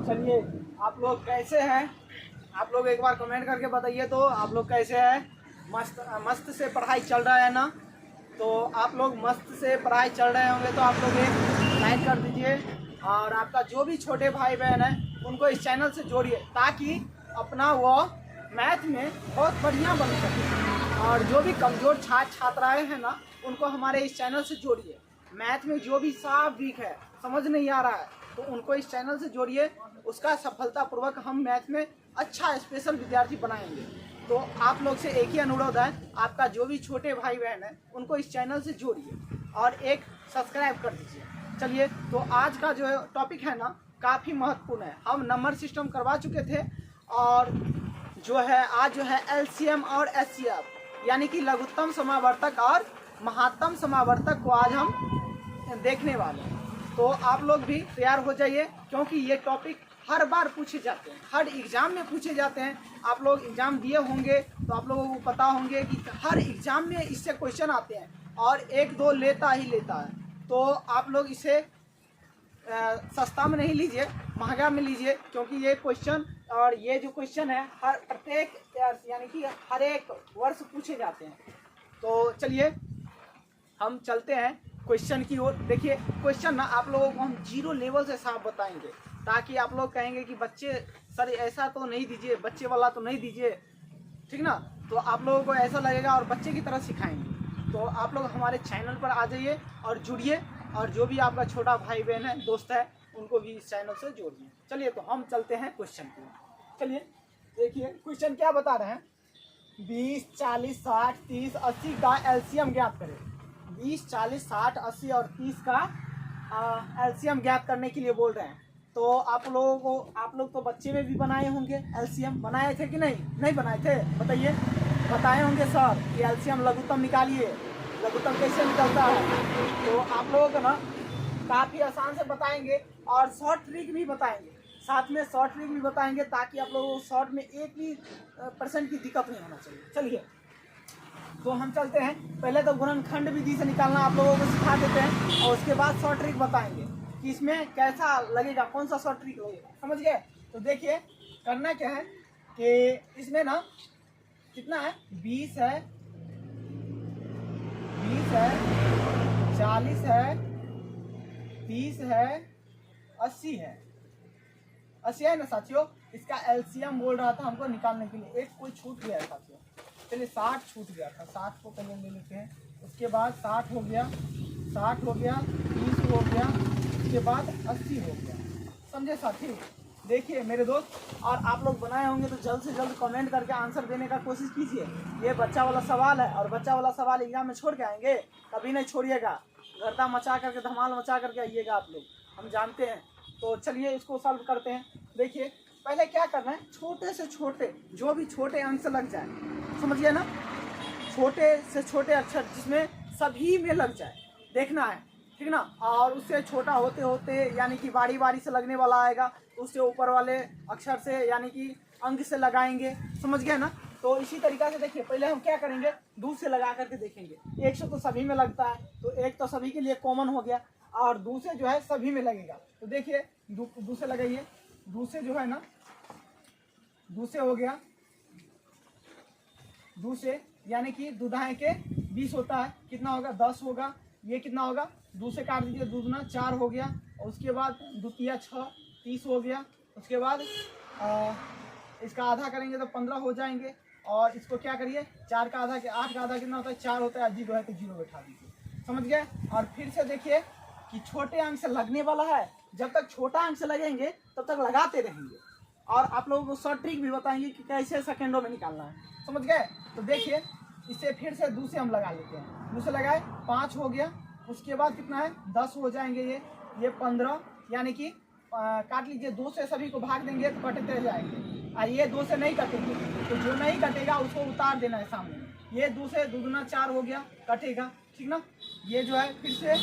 चलिए, आप लोग कैसे हैं? आप लोग एक बार कमेंट करके बताइए तो आप लोग कैसे हैं। मस्त मस्त से पढ़ाई चल रहा है ना? तो आप लोग मस्त से पढ़ाई चल रहे होंगे तो आप लोग एक लाइक कर दीजिए और आपका जो भी छोटे भाई बहन है उनको इस चैनल से जोड़िए ताकि अपना वो मैथ में बहुत बढ़िया बन सके। और जो भी कमज़ोर छात्राएँ हैं ना उनको हमारे इस चैनल से जोड़िए। मैथ में जो भी साफ वीक है, समझ नहीं आ रहा है, तो उनको इस चैनल से जोड़िए। उसका सफलतापूर्वक हम मैथ में अच्छा स्पेशल विद्यार्थी बनाएंगे। तो आप लोग से एक ही अनुरोध है, आपका जो भी छोटे भाई बहन है उनको इस चैनल से जोड़िए और एक सब्सक्राइब कर दीजिए। चलिए, तो आज का जो टॉपिक है ना काफ़ी महत्वपूर्ण है। हम नंबर सिस्टम करवा चुके थे और जो है आज जो है एलसीएम और एचसीएफ यानी कि लघुत्तम समावर्तक और महात्तम समावर्तक को आज हम देखने वाले हैं। तो आप लोग भी तैयार हो जाइए क्योंकि ये टॉपिक हर बार पूछे जाते हैं, हर एग्ज़ाम में पूछे जाते हैं। आप लोग एग्ज़ाम दिए होंगे तो आप लोगों को पता होंगे कि हर एग्ज़ाम में इससे क्वेश्चन आते हैं और एक दो लेता ही लेता है। तो आप लोग इसे सस्ता में नहीं लीजिए, महंगा में लीजिए क्योंकि ये क्वेश्चन और ये जो क्वेश्चन है हर प्रत्येक यानी कि हर एक वर्ष पूछे जाते हैं। तो चलिए हम चलते हैं क्वेश्चन की ओर। देखिए क्वेश्चन ना आप लोगों को हम जीरो लेवल से साफ बताएंगे ताकि आप लोग कहेंगे कि बच्चे सर ऐसा तो नहीं दीजिए, बच्चे वाला तो नहीं दीजिए, ठीक ना? तो आप लोगों को ऐसा लगेगा और बच्चे की तरह सिखाएंगे। तो आप लोग हमारे चैनल पर आ जाइए और जुड़िए और जो भी आपका छोटा भाई बहन है, दोस्त है, उनको भी इस चैनल से जोड़िए। चलिए तो हम चलते हैं क्वेश्चन की ओर। चलिए देखिए क्वेश्चन क्या बता रहे हैं। 20, 40, 60, 30, 80 का एलसीएम ज्ञात करें। 20, 40, 60, 80 और 30 का एलसीएम ज्ञात करने के लिए बोल रहे हैं। तो आप लोग तो बच्चे में भी बनाए होंगे, एलसीएम बनाए थे कि नहीं बनाए थे? बताइए। बताए होंगे सर कि एलसीएम लघुत्तम निकालिए, लघुत्तम कैसे निकलता है। तो आप लोगों को ना काफ़ी आसान से बताएंगे और शॉर्ट ट्रिक भी बताएंगे, साथ में शॉर्ट ट्रिक भी बताएंगे ताकि आप लोगों को शॉर्ट में एक भी % की दिक्कत नहीं होना चाहिए। चलिए तो हम चलते हैं। पहले तो गुणनखंड विधि से निकालना आप लोगों को सिखा देते हैं और उसके बाद शॉर्ट ट्रिक बताएंगे कि इसमें कैसा लगेगा, कौन सा शॉर्ट ट्रिक लगेगा। समझ गए? तो देखिए करना क्या है कि इसमें ना कितना है, 20 है, 40 है, 30 है, 80 है। 80 है ना साथियों? इसका एलसीएम बोल रहा था हमको निकालने के लिए, एक कोई छूट गया है साथियों। चलिए 60 छूट गया था, 60 को पहले ले लेते हैं। उसके बाद 60 हो गया, 60 हो गया, 30 हो गया, उसके बाद 80 हो गया। समझे साथी? देखिए मेरे दोस्त, और आप लोग बनाए होंगे तो जल्द से जल्द कमेंट करके आंसर देने का कोशिश कीजिए। ये बच्चा वाला सवाल है और बच्चा वाला सवाल एग्जाम में छोड़ के आएंगे, कभी नहीं छोड़िएगा। गर्दा मचा करके, धमाल मचा करके आइएगा आप लोग, हम जानते हैं। तो चलिए इसको सॉल्व करते हैं। देखिए पहले क्या करना है, छोटे से छोटे जो भी छोटे अंक से लग जाए, समझिए ना, छोटे से छोटे अक्षर जिसमें सभी में लग जाए देखना है, ठीक ना? और उससे छोटा होते होते यानी कि बारी बारी से लगने वाला आएगा तो उससे ऊपर वाले अक्षर से यानी कि अंक से लगाएंगे। समझ गए ना? तो इसी तरीका से देखिए पहले हम क्या करेंगे, दूर से लगा करके देखेंगे। 100 तो सभी में लगता है तो एक तो सभी के लिए कॉमन हो गया और दूसरे जो है सभी में लगेगा। तो देखिए दूसरे लगाइए, दूसरे जो है ना, दूसरे हो गया, दूसरे यानी कि दुधाएं के 20 होता है, कितना होगा 10 होगा। ये कितना होगा, दूसरे काट दीजिए, दूधना 4 हो गया और उसके बाद द्वितीय 6, 30 हो गया। उसके बाद इसका आधा करेंगे तो 15 हो जाएंगे और इसको क्या करिए, 4 का आधा, 8 का आधा कितना होता है, 4 होता है, 0 है तो 0 बैठा दीजिए। समझ गए? और फिर से देखिए कि छोटे अंक से लगने वाला है, जब तक छोटा अंक से लगेंगे तब तक लगाते रहेंगे और आप लोगों को शॉर्ट ट्रिक भी बताएंगे कि कैसे सेकेंडों में निकालना है। समझ गए? तो देखिए इसे फिर से दूसरे हम लगा लेते हैं। दूसरे लगाए, 5 हो गया। उसके बाद कितना है, 10 हो जाएंगे। ये 15 यानी कि काट लीजिए, 2 से सभी को भाग देंगे तो कटते जाएंगे और ये 2 से नहीं कटेंगे तो जो नहीं कटेगा उसको उतार देना है सामने। ये 2 से दुगना 4 हो गया, कटेगा, ठीक ना? ये जो है फिर से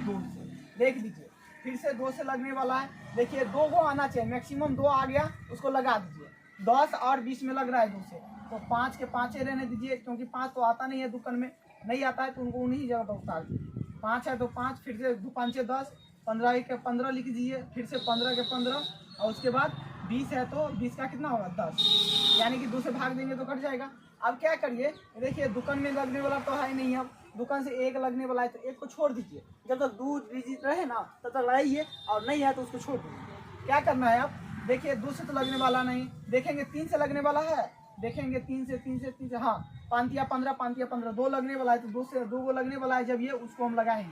2 से देख लीजिए, फिर से 2 से लगने वाला है। देखिए 2 को आना चाहिए, मैक्सिमम 2 आ गया, उसको लगा दीजिए। 10 और 20 में लग रहा है 2 से, तो 5 के 5 रहने दीजिए क्योंकि 5 तो आता नहीं है, दुकान में नहीं आता है तो उनको उन्हीं जगह पर उतार दीजिए। 5 है तो 5, फिर से 2 5 10, 15 के 15 लिख दीजिए, फिर से 15 के 15, और उसके बाद 20 है तो 20 का कितना होगा 10, यानी कि 2 से भाग देंगे तो कट जाएगा। अब क्या करिए, देखिए दुकान में लगने वाला तो है नहीं, अब दुकान से एक लगने वाला है तो एक को छोड़ दीजिए, जब तक 2 डिजिट रहे ना तब तक लगाइए, और नहीं है तो उसको छोड़ दीजिए। क्या करना है, अब देखिए 2 से तो लगने वाला नहीं, देखेंगे 3 से लगने वाला है, देखेंगे 3 से, हाँ 5 या 15 2 लगने वाला है, तो 2 से 2 को लगने वाला है, जब ये उसको हम लगाएंगे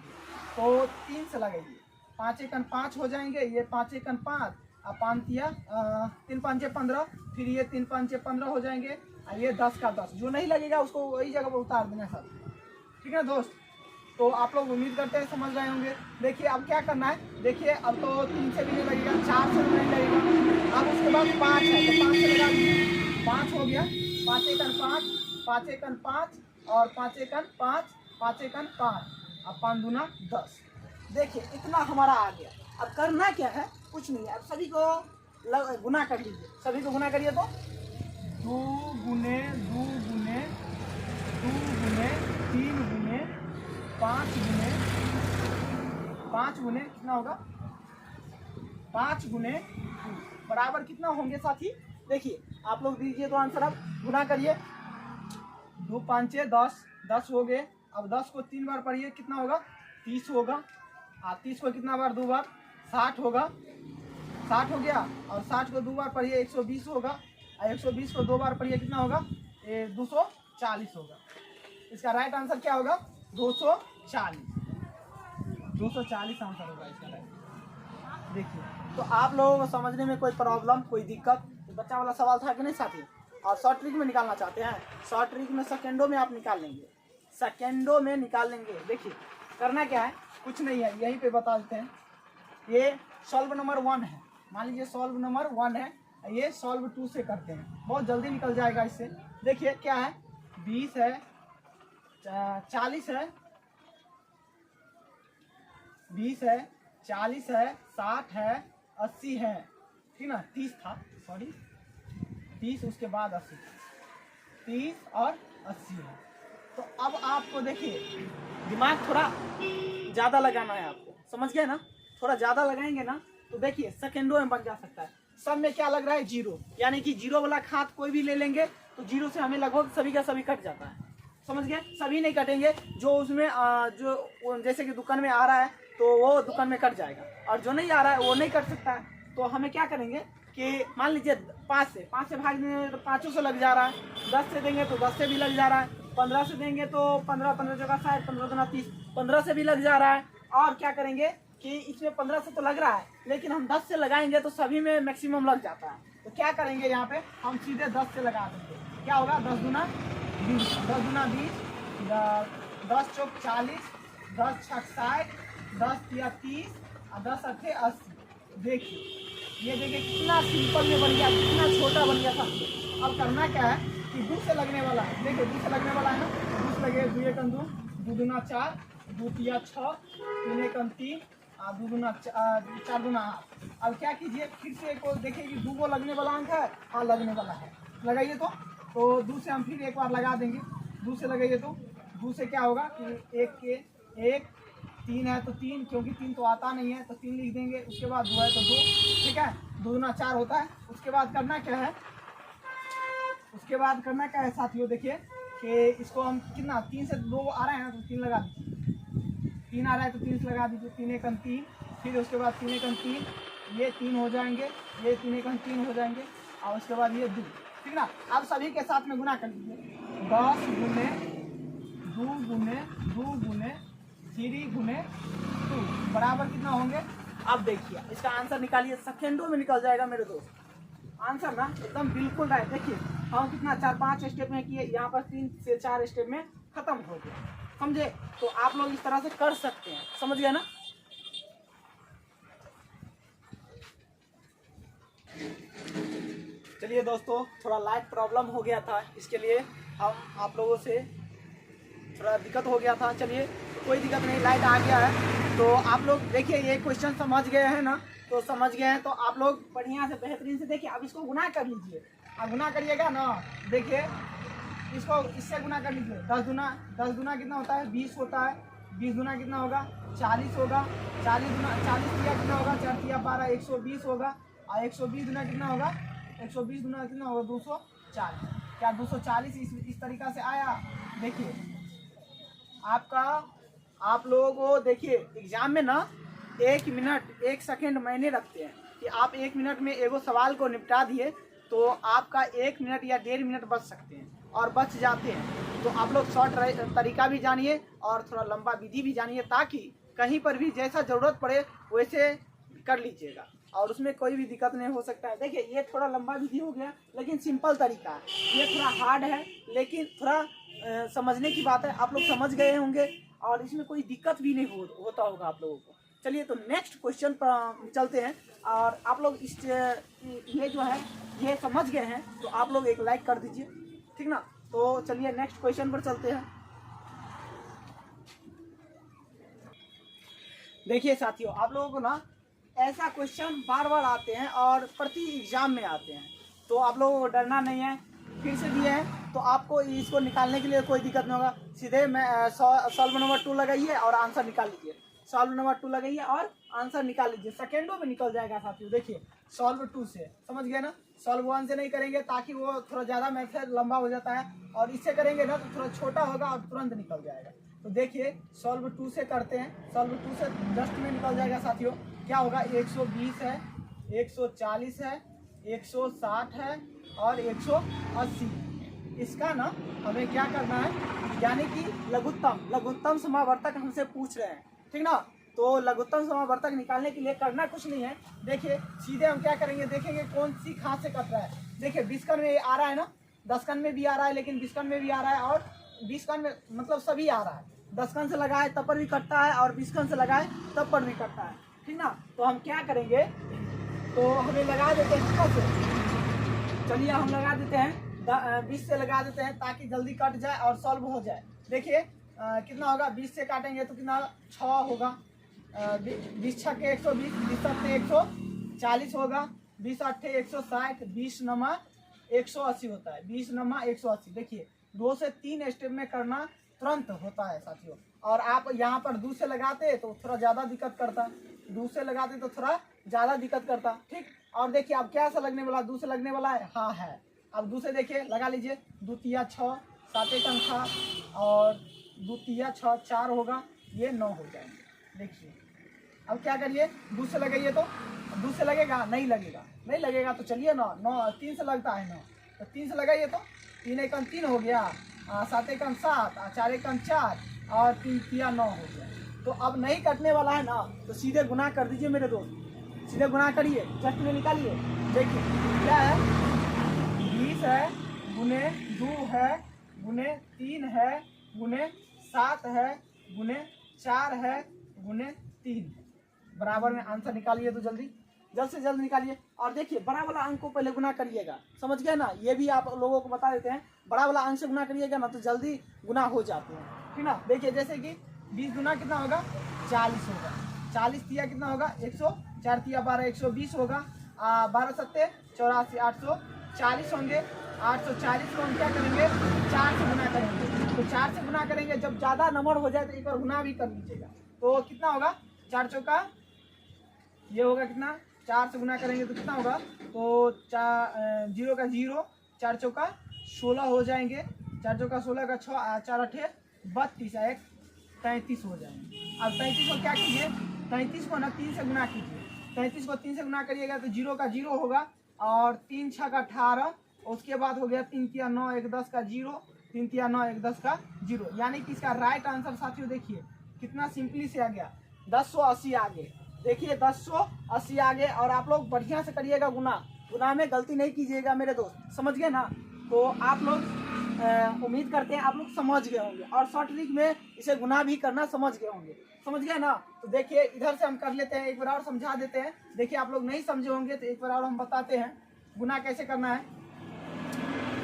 तो 3 से लगाइए, 5 एकन 5 हो जाएंगे, ये 5 एकन 5 और 5 या 3 5 15, फिर ये 3 5 15 हो जाएंगे, और ये 10 का 10, जो नहीं लगेगा उसको वही जगह पर उतार देना सब, ठीक है दोस्त। तो आप लोग उम्मीद करते हैं समझ रहे होंगे। देखिए अब क्या करना है, देखिए अब तो 3 से भी नहीं लगेगा, 4 से भी नहीं लगेगा, अब उसके बाद 5 है तो 5 से लगा दीजिए, 5 हो गया, 5 एकन 5, 5 एकन 5 और 5 एकन 5, 5 एकन 5 और 5 दूना 10। देखिए इतना हमारा आ गया। अब करना क्या है, कुछ नहीं है, अब सभी को गुना कर लीजिए, सभी को गुना करिए तो 2 गुने 2 गुने 2 गुने 3 गुने 5 गुने 5 गुने कितना होगा 5 गुने 2 बराबर कितना होंगे साथी, देखिए आप लोग दीजिए तो आंसर, अब गुना करिए, 2 5 10, 10 हो गए। अब 10 को 3 बार पढ़िए, कितना होगा 30 होगा, 30 को कितना बार 2 बार 60 होगा, 60 हो गया, और 60 को 2 बार पढ़िए 120 होगा, और 120 को 2 बार पढ़िए कितना होगा 240 होगा। इसका राइट आंसर क्या होगा 240 आंसर होगा इसका राइट। देखिए तो आप लोगों को समझने में कोई प्रॉब्लम कोई दिक्कत, तो बच्चा वाला सवाल था कि नहीं साथी। और शॉर्ट ट्रिक में निकालना चाहते हैं, शॉर्ट ट्रिक में सेकेंडों में आप निकाल लेंगे, सेकेंडों में निकाल लेंगे। देखिए करना क्या है, कुछ नहीं है, यहीं पे बता देते हैं। ये सॉल्व नंबर 1 है, मान लीजिए सॉल्व नंबर 1 है, ये सॉल्व 2 से करते हैं, बहुत जल्दी निकल जाएगा इससे। देखिए क्या है, 20 है, 40 है, 20 है, 40 है, 60 है, 80 है, ठीक ना, 30 था, सॉरी 30 उसके बाद 80, 30 और 80 है। तो अब आपको देखिए दिमाग थोड़ा ज़्यादा लगाना है आपको, समझ गए ना, थोड़ा ज़्यादा लगाएंगे ना तो देखिए सेकेंडों में बन जा सकता है। सब में क्या लग रहा है 0, यानी कि 0 वाला खात कोई भी ले लेंगे तो 0 से हमें लगभग सभी का सभी कट जाता है, समझ गए। सभी नहीं कटेंगे, जो उसमें जो जैसे कि दुकान में आ रहा है तो वो दुकान में कट जाएगा, और जो नहीं आ रहा है वो नहीं कट सकता है। तो हमें क्या करेंगे कि मान लीजिए 5 से भाग देंगे तो 5 से लग जा रहा है, 10 से देंगे तो 10 से भी लग जा रहा है, 15 से देंगे तो 15 जगह 60, 15 दूना 30, 15 से भी लग जा रहा है। और क्या करेंगे कि इसमें 15 से तो लग रहा है, लेकिन हम 10 से लगाएंगे तो सभी में मैक्सिमम लग जाता है। तो क्या करेंगे, यहाँ पे हम सीधे 10 से लगा देंगे, क्या होगा 10 दूना 20, 10 दूना 20, 10 चौक 40, 10 छक 60, 10 या 30 और 10 अठे 80। देखिए ये देखिए कितना सिंपल में बन गया, कितना छोटा बन गया था। अब करना क्या है कि 2 से लगने वाला है, देखिए 2 से लगने वाला है ना, 2 से लगे 2 एकन 2, 2 दूना 4, 2 तिया 6, 3 एकन 3 और 2 दूना 4 दूना 8। अब क्या कीजिए, फिर से एक और देखिए कि 2 को लगने वाला अंक है, हाँ लगने वाला है, लगाइए तो 2 से हम फिर एक बार लगा देंगे, 2 से लगाइए तो 2 से क्या होगा कि 1 के 1, 3 है तो 3, क्योंकि 3 तो आता नहीं है तो 3 लिख देंगे, उसके बाद 2 है तो 2, ठीक है, 2 दूना 4 होता है। उसके बाद करना क्या है, उसके बाद करना क्या है साथियों, देखिए कि इसको हम कितना 3 से 2 आ रहा है ना तो 3 लगा दीजिए, 3 आ रहा है तो 3 से लगा दीजिए, 3 एकन 3, फिर उसके बाद 3 एकन 3, ये 3 हो जाएंगे, ये 3 एकन 3 हो जाएंगे, और उसके बाद ये 2, ठीक ना। अब सभी के साथ में गुना कर लीजिए, 10 गुने 2 गुने 2 गुने 3 गुने 2 बराबर कितना होंगे। अब देखिए इसका आंसर निकालिए, सेकेंडों में निकल जाएगा मेरे दोस्त, आंसर ना एकदम बिल्कुल राइट। देखिए हम कितना 4-5 स्टेप में किए, यहाँ पर 3 से 4 स्टेप में खत्म हो गया, समझे। तो आप लोग इस तरह से कर सकते हैं, समझ गए ना। चलिए दोस्तों, थोड़ा लाइट प्रॉब्लम हो गया था, इसके लिए हम आप लोगों से थोड़ा दिक्कत हो गया था। चलिए कोई दिक्कत नहीं, लाइट आ गया है। तो आप लोग देखिए ये क्वेश्चन समझ गए हैं ना, तो समझ गए हैं तो आप लोग बढ़िया से बेहतरीन से देखिए। अब इसको गुना कर लीजिए, अब गुना करिएगा ना, देखिए इसको इससे गुना कर लीजिए, 10 दूना कितना होता है 20 होता है, 20 दुना कितना होगा 40 होगा, 40 दिया कितना होगा 4 दिया 12, 120 होगा। और 120 दुना कितना होगा 120 दुना कितना होगा 240। क्या 240 इस तरीका से आया। देखिए आपका आप लोगों को देखिए एग्जाम में ना 1 मिनट 1 सेकेंड मायने रखते हैं कि आप 1 मिनट में एगो सवाल को निपटा दिए तो आपका 1 मिनट या 1.5 मिनट बच सकते हैं और बच जाते हैं। तो आप लोग शॉर्ट तरीका भी जानिए और थोड़ा लंबा विधि भी जानिए, ताकि कहीं पर भी जैसा ज़रूरत पड़े वैसे कर लीजिएगा और उसमें कोई भी दिक्कत नहीं हो सकता है। देखिए ये थोड़ा लंबा विधि हो गया लेकिन सिंपल तरीका है, ये थोड़ा हार्ड है लेकिन थोड़ा समझने की बात है, आप लोग समझ गए होंगे और इसमें कोई दिक्कत भी नहीं होता होगा आप लोगों को। चलिए तो नेक्स्ट क्वेश्चन पर चलते हैं और आप लोग इस ये जो है ये समझ गए हैं तो आप लोग एक लाइक कर दीजिए, ठीक ना। तो चलिए नेक्स्ट क्वेश्चन पर चलते हैं। देखिए साथियों आप लोगों को ना ऐसा क्वेश्चन बार बार आते हैं और प्रति एग्जाम में आते हैं, तो आप लोगों को डरना नहीं है। फिर से दिए हैं तो आपको इसको निकालने के लिए कोई दिक्कत नहीं होगा। सीधे मैं सॉल्व नंबर 2 लगाइए और आंसर निकाल लीजिए। सॉल्व नंबर 2 लगाइए और आंसर निकाल लीजिए, सेकेंडों में निकल जाएगा साथियों। देखिए सॉल्व 2 से समझ गए ना, सॉल्व 1 से नहीं करेंगे ताकि वो थोड़ा ज़्यादा मैथड लंबा हो जाता है, और इससे करेंगे ना तो थोड़ा छोटा होगा और तुरंत निकल जाएगा। तो देखिए सॉल्व 2 से करते हैं, सॉल्व 2 से जस्ट में निकल जाएगा साथियों। क्या होगा 120 है, 140 है, 160 है और 180। इसका ना हमें क्या करना है, यानी कि लघुत्तम समावर्तक हमसे पूछ रहे हैं, ठीक ना। तो लघुत्तम समावर्तक निकालने के लिए करना कुछ नहीं है। देखिए सीधे हम क्या करेंगे, देखेंगे कौन सी खास से कट रहा है। देखिए 20 कन में आ रहा है ना, 10 कन में भी आ रहा है, लेकिन 20 कन में भी आ रहा है और 20 कन में मतलब सभी आ रहा है। 10 कन से लगाए तब पर भी कटता है और 20 कन से लगाए तब पर भी कटता है, ठीक ना। तो हम क्या करेंगे, तो हमें लगा देते हैं कितना से, चलिए हम लगा देते हैं 20 से लगा देते हैं ताकि जल्दी कट जाए और सॉल्व हो जाए। देखिए कितना होगा, 20 से काटेंगे तो कितना 6 होगा, 20 छक्के 120, 20 सत्ते 140 होगा, 20 अट्ठे 160, 20 नमा 180 होता है, 20 नमा 180। देखिए 2 से 3 स्टेप में करना तुरंत होता है साथियों। और आप यहाँ पर 2 से लगाते तो थोड़ा ज़्यादा दिक्कत करता, 2 से लगाते तो थोड़ा ज़्यादा दिक्कत करता, ठीक। और देखिए अब क्या सा लगने वाला, 2 से लगने वाला है, हाँ है। अब 2 से देखिए लगा लीजिए, 2 तिया 6, 7 एक अंक था और 2 तिया 6, 4 होगा, ये 9 हो जाएंगे। देखिए अब क्या करिए, 2 से लगाइए तो 2 से लगेगा, नहीं लगेगा तो चलिए 9 3 से लगता है 9, तो 3 से लगाइए तो 3 एक 3 हो गया, 7 एक 7, 4 एक 4 और 3 तिया 9 हो गया। तो अब नहीं कटने वाला है ना, तो सीधे गुना कर दीजिए मेरे दोस्त, सीधे गुना करिए, जस्ट में निकालिए। देखिए क्या है, 20 है गुने 2 है गुने 3 है गुने 7 है गुने 4 है गुने 3 बराबर में आंसर निकालिए। तो जल्द से जल्द निकालिए। और देखिए बड़ा वाला अंक को पहले गुना करिएगा, समझ गए ना, ये भी आप लोगों को बता देते हैं। बड़ा वाला अंक से गुना करिएगा ना तो जल्दी गुना हो जाते हैं, ठीक ना। देखिए जैसे कि 20 गुना कितना होगा 40 होगा, 40 तिया कितना होगा 100, 4 तिया 12 120 होगा, 12 सत्ते 84, 840 होंगे। 840 को हम क्या करेंगे 4 से गुना करेंगे, तो 4 से गुना करेंगे। जब ज़्यादा नंबर हो जाए तो एक बार गुना भी कर लीजिएगा। तो कितना होगा 4 चौका, ये होगा कितना, 4 से गुना करेंगे तो कितना होगा, तो 0 का 0, 4 चौका 16 हो जाएंगे, 4 चौका 16 का 6, 4 अठे 32, 1 33 हो जाएंगे। अब 33 को क्या कीजिए, 33 को ना 3 से गुना कीजिए, 33 को 3 से गुना करिएगा तो 0 का 0 होगा और 3 6 का 18, उसके बाद हो गया 3 तिया 9 1 10 का 0, 3 तिया 9 1 10 का 0। यानी कि इसका राइट आंसर साथियों देखिए कितना सिंपली से आ गया, 1080 आगे। देखिए 1080 आगे। और आप लोग बढ़िया से करिएगा गुना में गलती नहीं कीजिएगा मेरे दोस्त, समझ गए ना। तो आप लोग उम्मीद करते हैं आप लोग समझ गए होंगे और शॉर्ट ट्रिक में इसे गुना भी करना समझ गए होंगे, समझ गए ना। तो देखिए इधर से हम कर लेते हैं, एक बार और समझा देते हैं। देखिए आप लोग नहीं समझे होंगे तो एक बार और हम बताते हैं गुना कैसे करना है।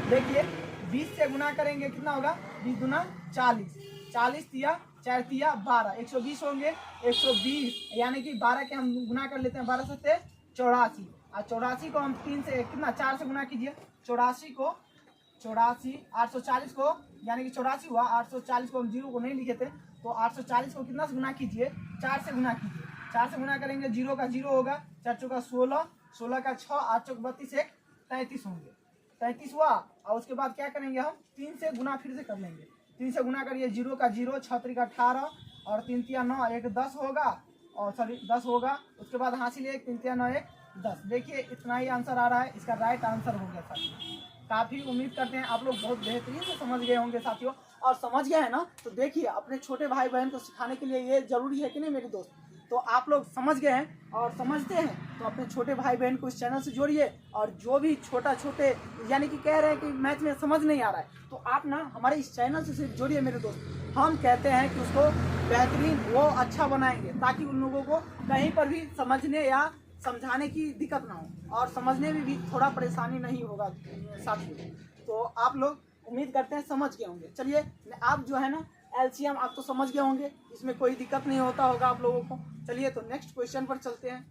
देखिए 20 से गुना करेंगे कितना होगा, 20 गुना 40, 40 तिया 4 तिया 12, 120 होंगे। 120 यानी कि 12 के हम गुना कर लेते हैं, 12 सत्ते 84, और 84 को हम 3 से कितना 4 से गुना कीजिए, 84 840 को यानी कि 84 हुआ, 840 को हम 0 को नहीं लिखे थे तो 840 को कितना से गुना कीजिए, 4 से गुना कीजिए। 4 से गुना करेंगे, 0 का 0 होगा, 4 चौका 16, 16 का 6, 8 चौक 32, 1 33 होंगे, 33 हुआ। और उसके बाद क्या करेंगे हम, 3 से गुना फिर से कर लेंगे। 3 से गुना करिए, 0 का 0, 6 3 का 18 और 3 3 9, 1 10 होगा, और सॉरी 10 होगा। उसके बाद हासिल 1 3 3 9 1 10। देखिए इतना ही आंसर आ रहा है, इसका राइट आंसर हो गया साथियों। काफ़ी उम्मीद करते हैं आप लोग बहुत बेहतरीन से समझ गए होंगे साथियों। और समझ गए हैं ना, तो देखिए अपने छोटे भाई बहन को सिखाने के लिए ये जरूरी है कि नहीं मेरे दोस्त। तो आप लोग समझ गए हैं और समझते हैं तो अपने छोटे भाई बहन को इस चैनल से जोड़िए। और जो भी छोटे यानी कि कह रहे हैं कि मैथ में समझ नहीं आ रहा है, तो आप ना हमारे इस चैनल से सिर्फ जोड़िए मेरे दोस्त। हम कहते हैं कि उसको बेहतरीन वो अच्छा बनाएंगे, ताकि उन लोगों को कहीं पर भी समझने या समझाने की दिक्कत ना हो, और समझने में भी थोड़ा परेशानी नहीं होगा साथियों। तो आप लोग उम्मीद करते हैं समझ गए होंगे। चलिए आप जो है ना एलसीएम आप तो समझ गए होंगे, इसमें कोई दिक्कत नहीं होता होगा आप लोगों को। चलिए तो नेक्स्ट क्वेश्चन पर चलते हैं।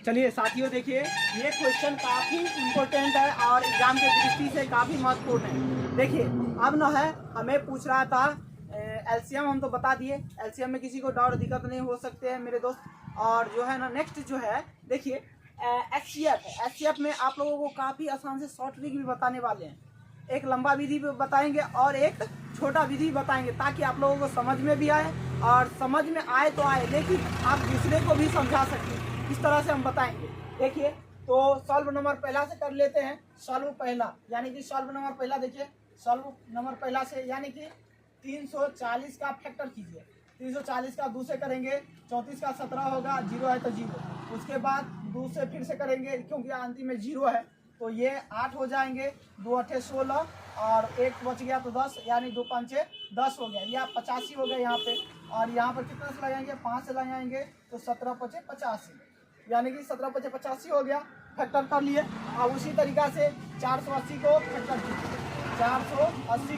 चलिए साथियों देखिए, ये क्वेश्चन काफ़ी इम्पोर्टेंट है और एग्जाम के दृष्टि से काफ़ी महत्वपूर्ण है। देखिए अब न है, हमें पूछ रहा था एलसीएम, हम तो बता दिए। एलसीएम में किसी को डाउट दिक्कत नहीं हो सकते हैं मेरे दोस्त। और जो है ना नेक्स्ट जो है, देखिए एचसीएफ है। एचसीएफ में आप लोगों को काफ़ी आसान से शॉर्ट ट्रिक भी बताने वाले हैं। एक लंबा विधि भी बताएंगे और एक छोटा विधि बताएंगे, ताकि आप लोगों को समझ में भी आए, और समझ में आए तो आए, लेकिन आप दूसरे को भी समझा सकते हैं। इस तरह से हम बताएंगे। देखिए तो सॉल्व नंबर पहला से कर लेते हैं। सॉल्व पहला यानी कि सॉल्व नंबर पहला, देखिए सॉल्व नंबर पहला से यानी कि 340 का फैक्टर कीजिए। 340 का 2 से करेंगे, 34 का 17 होगा, 0 है तो 0। उसके बाद 2 से फिर से करेंगे, क्योंकि अंतिम में 0 है, तो ये 8 हो जाएंगे, 2 8 16 और 1 बच गया तो 10, यानी 2 5 10 हो गया। या 85 हो गया यहाँ पे। और यहाँ पर कितना से लगाएंगे, 5 से लगाएंगे तो 17 5 85, यानी कि 17 5 85 हो गया। फैक्टर कर लिए। और उसी तरीका से 480 को फैक्टर कीजिए। 480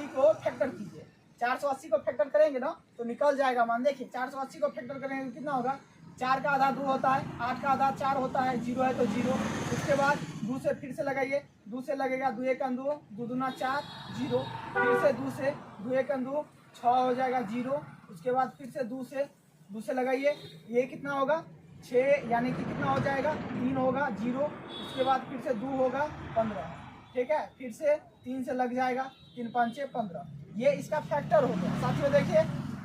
को फैक्टर कीजिए। 480 को फैक्टर करेंगे ना तो निकल जाएगा मान। देखिए 480 को फैक्टर करेंगे कितना होगा, 4 का आधा 2 होता है, 8 का आधा 4 होता है, 0 है तो 0। उसके बाद 2 से फिर से लगाइए, 2 से लगेगा 2 1 2, 2 दूना 4, 0। फिर से 2 से 2 1 2 6 हो जाएगा 0। उसके बाद फिर से 2 से लगाइए, ये कितना होगा 6, यानी कि कितना हो जाएगा 3 होगा 0। उसके बाद फिर से 2 होगा 15, ठीक है। फिर से 3 से लग जाएगा, 3 5 15। ये इसका फैक्टर हो गया साथियों। देखिए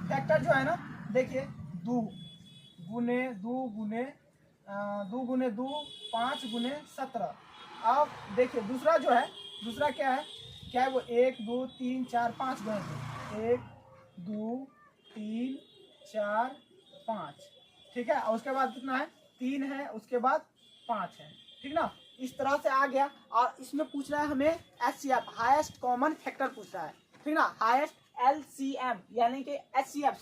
फैक्टर जो है ना, देखिए 2 गुने 2 गुने 5 गुने 17। अब देखिए दूसरा जो है, दूसरा क्या है वो 1 2 3 4 5 गुने 1 2 3 4 5, ठीक है। और उसके बाद कितना है 3 है, उसके बाद 5 है, ठीक ना। इस तरह से आ गया। और इसमें पूछ रहा है हमें एचसीएफ, हाईएस्ट कॉमन फैक्टर पूछ रहा है, ठीक ना। हाईएस्ट एलसीएम यानी कि एचसीएफ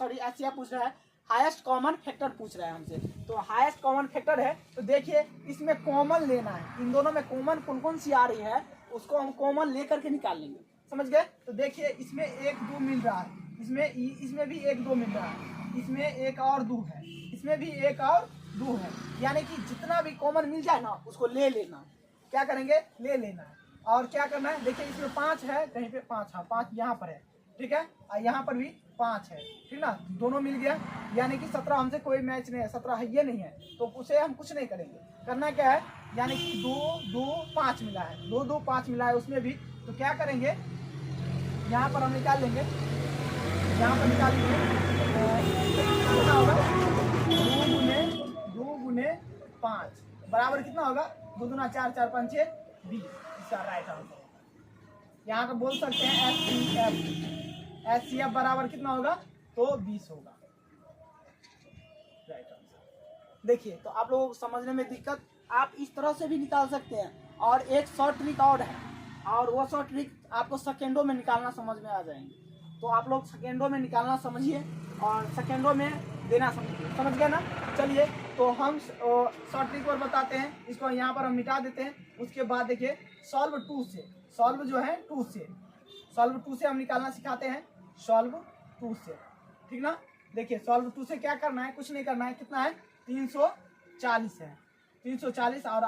पूछ रहा है, हाईएस्ट कॉमन फैक्टर पूछ रहा है हमसे। तो हाईएस्ट कॉमन फैक्टर है, तो देखिए इसमें कॉमन लेना है। इन दोनों में कॉमन कौन कौन सी आ रही है उसको हम कॉमन लेकर के निकाल लेंगे, समझ गए। तो देखिए इसमें 1 2 मिल रहा है, इसमें भी 1 2 मिल रहा है, इसमें 1 और 2 है, इसमें भी 1 और 2 है। यानी कि जितना भी कॉमन मिल जाए ना उसको ले लेना। क्या करेंगे, ले लेना है। और क्या करना है, देखिए इसमें 5 है, कहीं पे 5, हाँ 5 यहाँ पर है, ठीक है। और यहाँ पर भी 5 है, ठीक ना। दोनों मिल गया, यानी कि 17 हमसे कोई मैच नहीं है, 17 है ये नहीं है, तो उसे हम कुछ नहीं करेंगे। करना क्या है, यानी कि 2 2 5 मिला है, 2 2 5 मिला है उसमें भी। तो क्या करेंगे, यहाँ पर हम निकाल लेंगे, यहाँ पर निकाल लेंगे कितना होगा 2 गुने 5 बराबर कितना होगा 2 दूना 4 4 5 6 20। इसका राइट आंसर यहाँ का बोल सकते हैं एचसीएफ बराबर कितना होगा, तो 20 होगा राइट आंसर। देखिए तो आप लोगों को समझने में दिक्कत, आप इस तरह से भी निकाल सकते हैं। और एक शॉर्ट ट्रिक और है, और वो शॉर्ट ट्रिक आपको सेकेंडों में निकालना समझ में आ जाएंगे। तो आप लोग सेकेंडों में निकालना समझिए और सेकेंडों में देना समझिए, समझ गए ना। चलिए तो हम शॉर्ट ट्रिक और बताते हैं, इसको यहाँ पर हम मिटा देते हैं। उसके बाद देखिए सॉल्व 2 से, सॉल्व जो है 2 से, सॉल्व 2 से हम निकालना सिखाते हैं, सॉल्व 2 से, ठीक ना। देखिए सॉल्व 2 से क्या करना है, कुछ नहीं करना है। कितना है 340 है, 340 और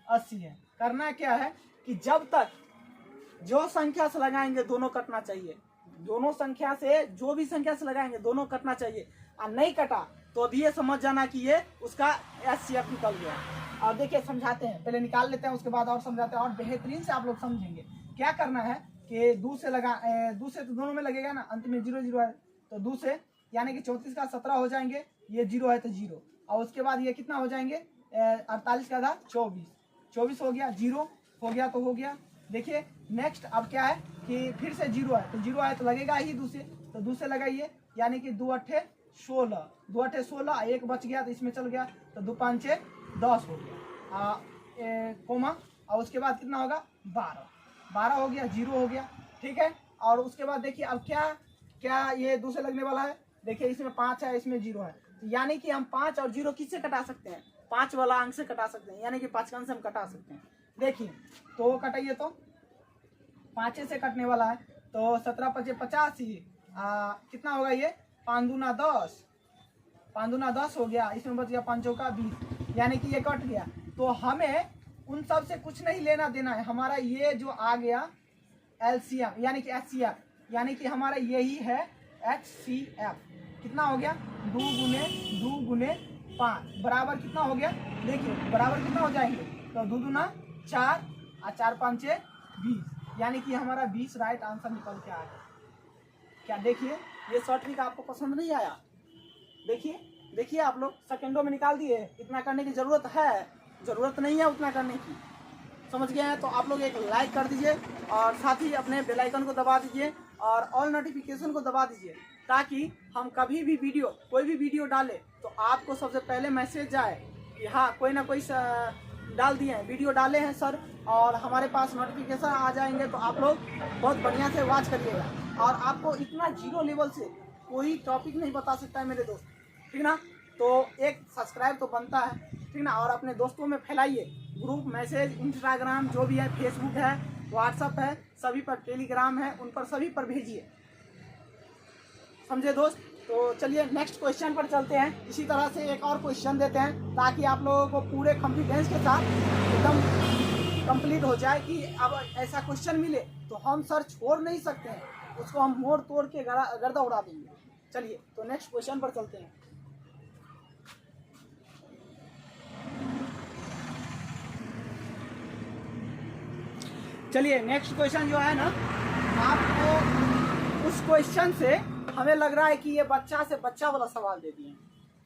80 है। करना क्या है कि जब तक जो संख्या से लगाएंगे दोनों कटना चाहिए, दोनों संख्या से जो भी संख्या से लगाएंगे दोनों कटना चाहिए, और नहीं कटा तो अभी ये समझ जाना कि ये उसका HCF निकल गया। और देखिए समझाते हैं, पहले निकाल लेते हैं उसके बाद और समझाते हैं और बेहतरीन से आप लोग समझेंगे। क्या करना है कि दो से तो दोनों में लगेगा ना, अंत में 0 0 है तो 2 से यानी कि 34 का 17 हो जाएंगे, ये 0 है तो 0, और उसके बाद ये कितना हो जाएंगे 48 का था 24 हो गया, 0 हो गया तो हो गया। देखिए नेक्स्ट अब क्या है कि फिर से 0 है तो 0 है तो लगेगा ही 2 से, तो 2 से लगाइए यानी कि 2 8 16, 2 8 16, एक बच गया तो इसमें चल गया तो 2 5 6 10 हो गया, कोमा, और उसके बाद कितना होगा 12 हो गया, 0 हो गया। ठीक है, और उसके बाद देखिए अब क्या ये 2 से लगने वाला है। देखिए इसमें 5 है, इसमें 0 है, तो यानी कि हम 5 और 0 किससे कटा सकते हैं, 5 वाला अंक से कटा सकते हैं, यानी कि 5 का अंक से हम कटा सकते हैं। देखिए तो कटाइए तो 5 से कटने वाला है तो 17 5 50 ही, कितना होगा ये 5 दूना 10, 5 दूना 10 हो गया, इसमें बच गया 5 चौका 20, यानी कि ये कट गया। तो हमें उन सब से कुछ नहीं लेना देना है, हमारा ये जो आ गया LCM यानी कि HCF, यानी कि हमारा यही है HCF। कितना हो गया 2 गुने 5 बराबर कितना हो गया, देखिए बराबर कितना हो जाएंगे तो 2 दूना 4 और 4 5 6 20, यानी कि हमारा 20 राइट आंसर निकल के आ गया। क्या देखिए ये शॉर्ट ट्रिक आपको पसंद नहीं आया, देखिए आप लोग सेकंडों में निकाल दिए, इतना करने की ज़रूरत नहीं है उतना करने की, समझ गए हैं। तो आप लोग एक लाइक कर दीजिए और साथ ही अपने बेल आइकन को दबा दीजिए और ऑल नोटिफिकेशन को दबा दीजिए, ताकि हम कभी भी कोई भी वीडियो डालें तो आपको सबसे पहले मैसेज जाए कि हाँ कोई ना कोई डाल दिए हैं, वीडियो डाले हैं सर, और हमारे पास नोटिफिकेशन आ जाएंगे तो आप लोग बहुत बढ़िया से वॉच करिएगा। और आपको इतना 0 लेवल से कोई टॉपिक नहीं बता सकता है मेरे दोस्त, ठीक ना। तो एक सब्सक्राइब तो बनता है, ठीक ना, और अपने दोस्तों में फैलाइए, ग्रुप मैसेज इंस्टाग्राम जो भी है, फेसबुक है, व्हाट्सअप है, सभी पर, टेलीग्राम है, उन पर सभी पर भेजिए, समझे दोस्त। तो चलिए नेक्स्ट क्वेश्चन पर चलते हैं। इसी तरह से एक और क्वेश्चन देते हैं ताकि आप लोगों को पूरे कॉन्फिडेंस के साथ एकदम कंप्लीट हो जाए कि अब ऐसा क्वेश्चन मिले तो हम सर छोड़ नहीं सकते हैं, उसको हम मोड़ तोड़ के गर्दा उड़ा देंगे। चलिए तो नेक्स्ट क्वेश्चन पर चलते हैं। चलिए नेक्स्ट क्वेश्चन जो है ना, आपको उस क्वेश्चन से हमें लग रहा है कि ये बच्चा से बच्चा वाला सवाल दे दिए हैं,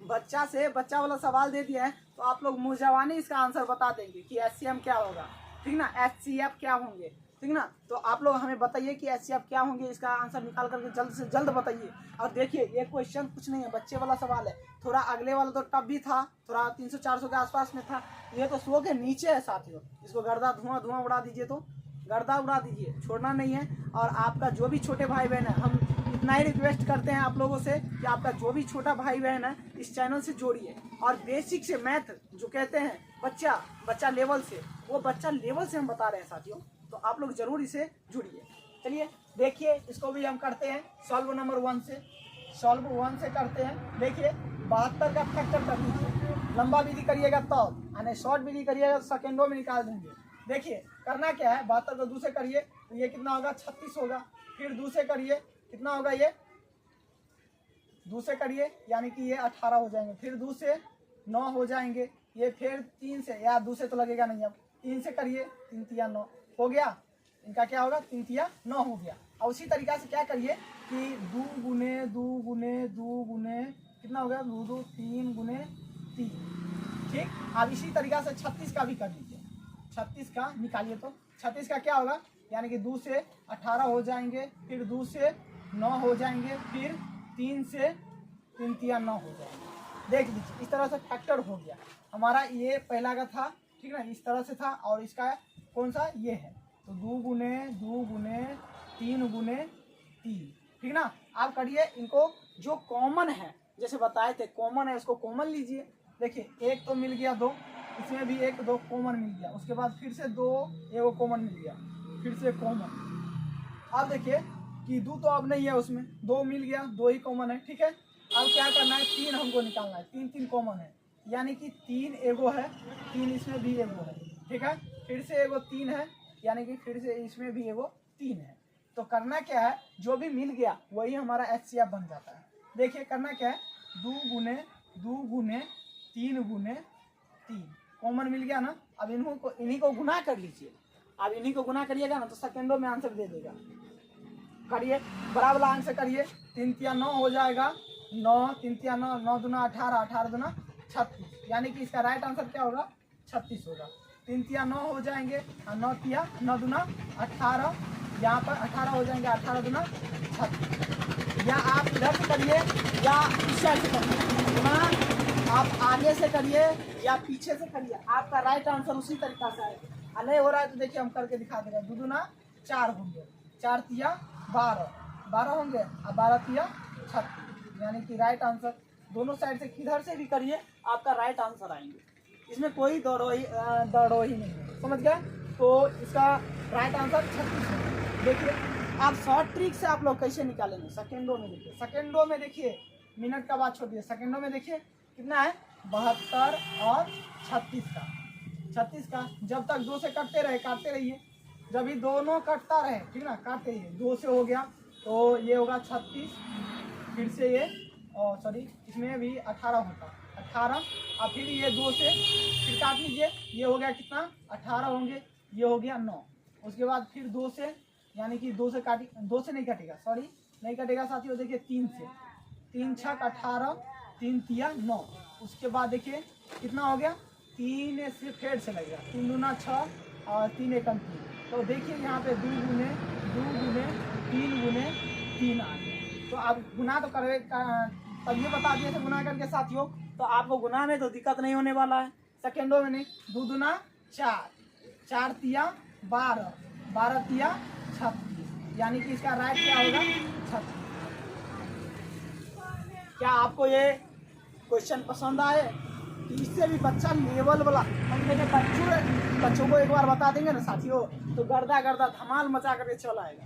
बच्चा से बच्चा वाला सवाल दे दिया है, तो आप लोग मुँह जवानी इसका आंसर बता देंगे कि HCM क्या होगा, ठीक ना, HCF क्या होंगे, ठीक ना। तो आप लोग हमें बताइए कि HCF क्या होंगे, इसका आंसर निकाल करके जल्द से जल्द बताइए। और देखिए ये क्वेश्चन कुछ नहीं है, बच्चे वाला सवाल है, थोड़ा अगले वाला तो टफ भी था, थोड़ा 300-400 के आसपास में था, ये तो 100 के नीचे है साथियों। इसको गर्दा धुआं उड़ा दीजिए, तो गर्दा उड़ा दीजिए, छोड़ना नहीं है। और आपका जो भी छोटे भाई बहन है, हम इतना ही रिक्वेस्ट करते हैं आप लोगों से कि आपका जो भी छोटा भाई बहन है इस चैनल से जोड़िए, और बेसिक से मैथ जो कहते हैं बच्चा लेवल से, वो बच्चा लेवल से हम बता रहे हैं साथियों, तो आप लोग जरूर इसे जुड़िए। चलिए देखिए इसको भी हम करते हैं सॉल्व नंबर 1 से करते हैं। देखिए 72 का फैक्टर कर दीजिए, लंबा विधि करिएगा तब, यानी शॉर्ट विधि करिएगा तो सेकेंडों में निकाल देंगे। देखिए करना क्या है, 72 को 2 से करिए तो ये कितना होगा 36 होगा, फिर 2 से करिए कितना होगा, ये 2 से करिए यानी कि ये 18 हो जाएंगे, फिर 2 से 9 हो जाएंगे, ये फिर 3 से, या 2 से तो लगेगा नहीं, अब 3 से करिए, 3 तिया 9 हो गया, इनका क्या होगा 3 तिया 9 हो गया। और उसी तरीका से क्या करिए कि 2 गुने कितना हो गया, 2 2 3 गुने 3, ठीक। अब इसी तरीका से 36 का भी कर लीजिए, 36 का निकालिए तो 36 का क्या होगा, यानी कि 2 से 18 हो जाएंगे, फिर 2 से 9 हो जाएंगे, फिर 3 से 3 तिया 9 हो जाएंगे। देख लीजिए इस तरह से फैक्टर हो गया हमारा, ये पहला का था, ठीक ना, इस तरह से था, और इसका कौन सा ये है, तो 2 गुने 3 गुने 3, ठीक ना। आप करिए इनको, जो कॉमन है जैसे बताए थे कॉमन है, इसको कॉमन लीजिए। देखिए एक तो मिल गया 2, इसमें भी 1 2 कॉमन मिल गया, उसके बाद फिर से 2 1 कॉमन मिल गया, फिर से कॉमन। अब देखिए कि 2 तो अब नहीं है उसमें, 2 मिल गया, 2 ही कॉमन है, ठीक है। अब क्या करना है, 3 हमको निकालना है, 3 कॉमन है, यानी कि 3 एगो है, 3 इसमें भी एगो है, ठीक है। फिर से एगो 3 है, यानी कि फिर से इसमें भी एगो 3 है। तो करना क्या है, जो भी मिल गया वही हमारा HCF बन जाता है। देखिए करना क्या है, 2 गुने 3 गुने 3 कॉमन मिल गया ना। अब इन्हीं को गुना कर लीजिए। अब इन्हीं को गुना करिएगा ना तो सेकेंडों में आंसर दे देगा। करिए, बड़ा वाला आंसर करिए। 3 तिया 9 हो जाएगा, 9 3 तिया 9, 9 दूना 18, 18 दूना 36, यानी कि इसका राइट आंसर क्या होगा, 36 होगा। 3 तिया 9 हो जाएंगे और 9 तिया 9 दूना 18, यहाँ पर 18 हो जाएंगे, 18 दूना 36। या आप इधर से करिए या इस साइड से करिए, गुना आप आगे से करिए या पीछे से करिए, आपका राइट आंसर उसी तरीका से आएगा। नहीं हो रहा है तो देखिए हम करके दिखा दे रहे हैं। 2 दूना 4 होंगे, 4 तिया 12, 12 होंगे और 12 तिया 36, यानी कि राइट आंसर। दोनों साइड से किधर से भी करिए आपका राइट आंसर आएंगे। इसमें कोई दौड़ो ही नहीं है, समझ गए। तो इसका राइट आंसर 36 है। देखिए आप शॉर्ट ट्रिक से आप लोग कैसे निकालेंगे, सेकेंडों में देखिए। सेकेंडों में देखिए, मिनट का बात छोड़िए, सेकेंडों में देखिए कितना है, 72 और 36 का, 36 का। जब तक 2 से कटते रहे काटते रहिए, जब भी दोनों कटता रहे, ठीक ना, काटते रहिए। 2 से हो गया तो ये होगा 36, फिर से ये सॉरी इसमें भी 18 होता, 18 और फिर ये 2 से फिर काट लीजिए, ये हो गया कितना, 18 होंगे, ये हो गया 9। उसके बाद फिर 2 से, यानी कि 2 से काटी, 2 से नहीं कटेगा, सॉरी नहीं कटेगा साथियों। देखिए 3 से, 3 छक 18, 3 तिया 9। उसके बाद देखिए कितना हो गया, 3 से फेर से लगेगा, 3 दूना 6 और 3 एकम 3। तो देखिए यहाँ पे 2 गुने 3 गुने 3 आ गया। तो आप गुना तो करे तब ये बता दिए थे गुना करके साथियों, तो आपको गुना में तो दिक्कत नहीं होने वाला है, सेकेंडों में नहीं। 2 दूना 4, 4 तिया 12, 12 तिया 36, यानी कि इसका राइट क्या होगा, 36। क्या आपको ये क्वेश्चन पसंद आए? तो इससे भी बच्चा लेवल वाला हम मेरे बच्चों को एक बार बता देंगे ना साथियों, तो गर्दा धमाल मचा करके चल आएगा,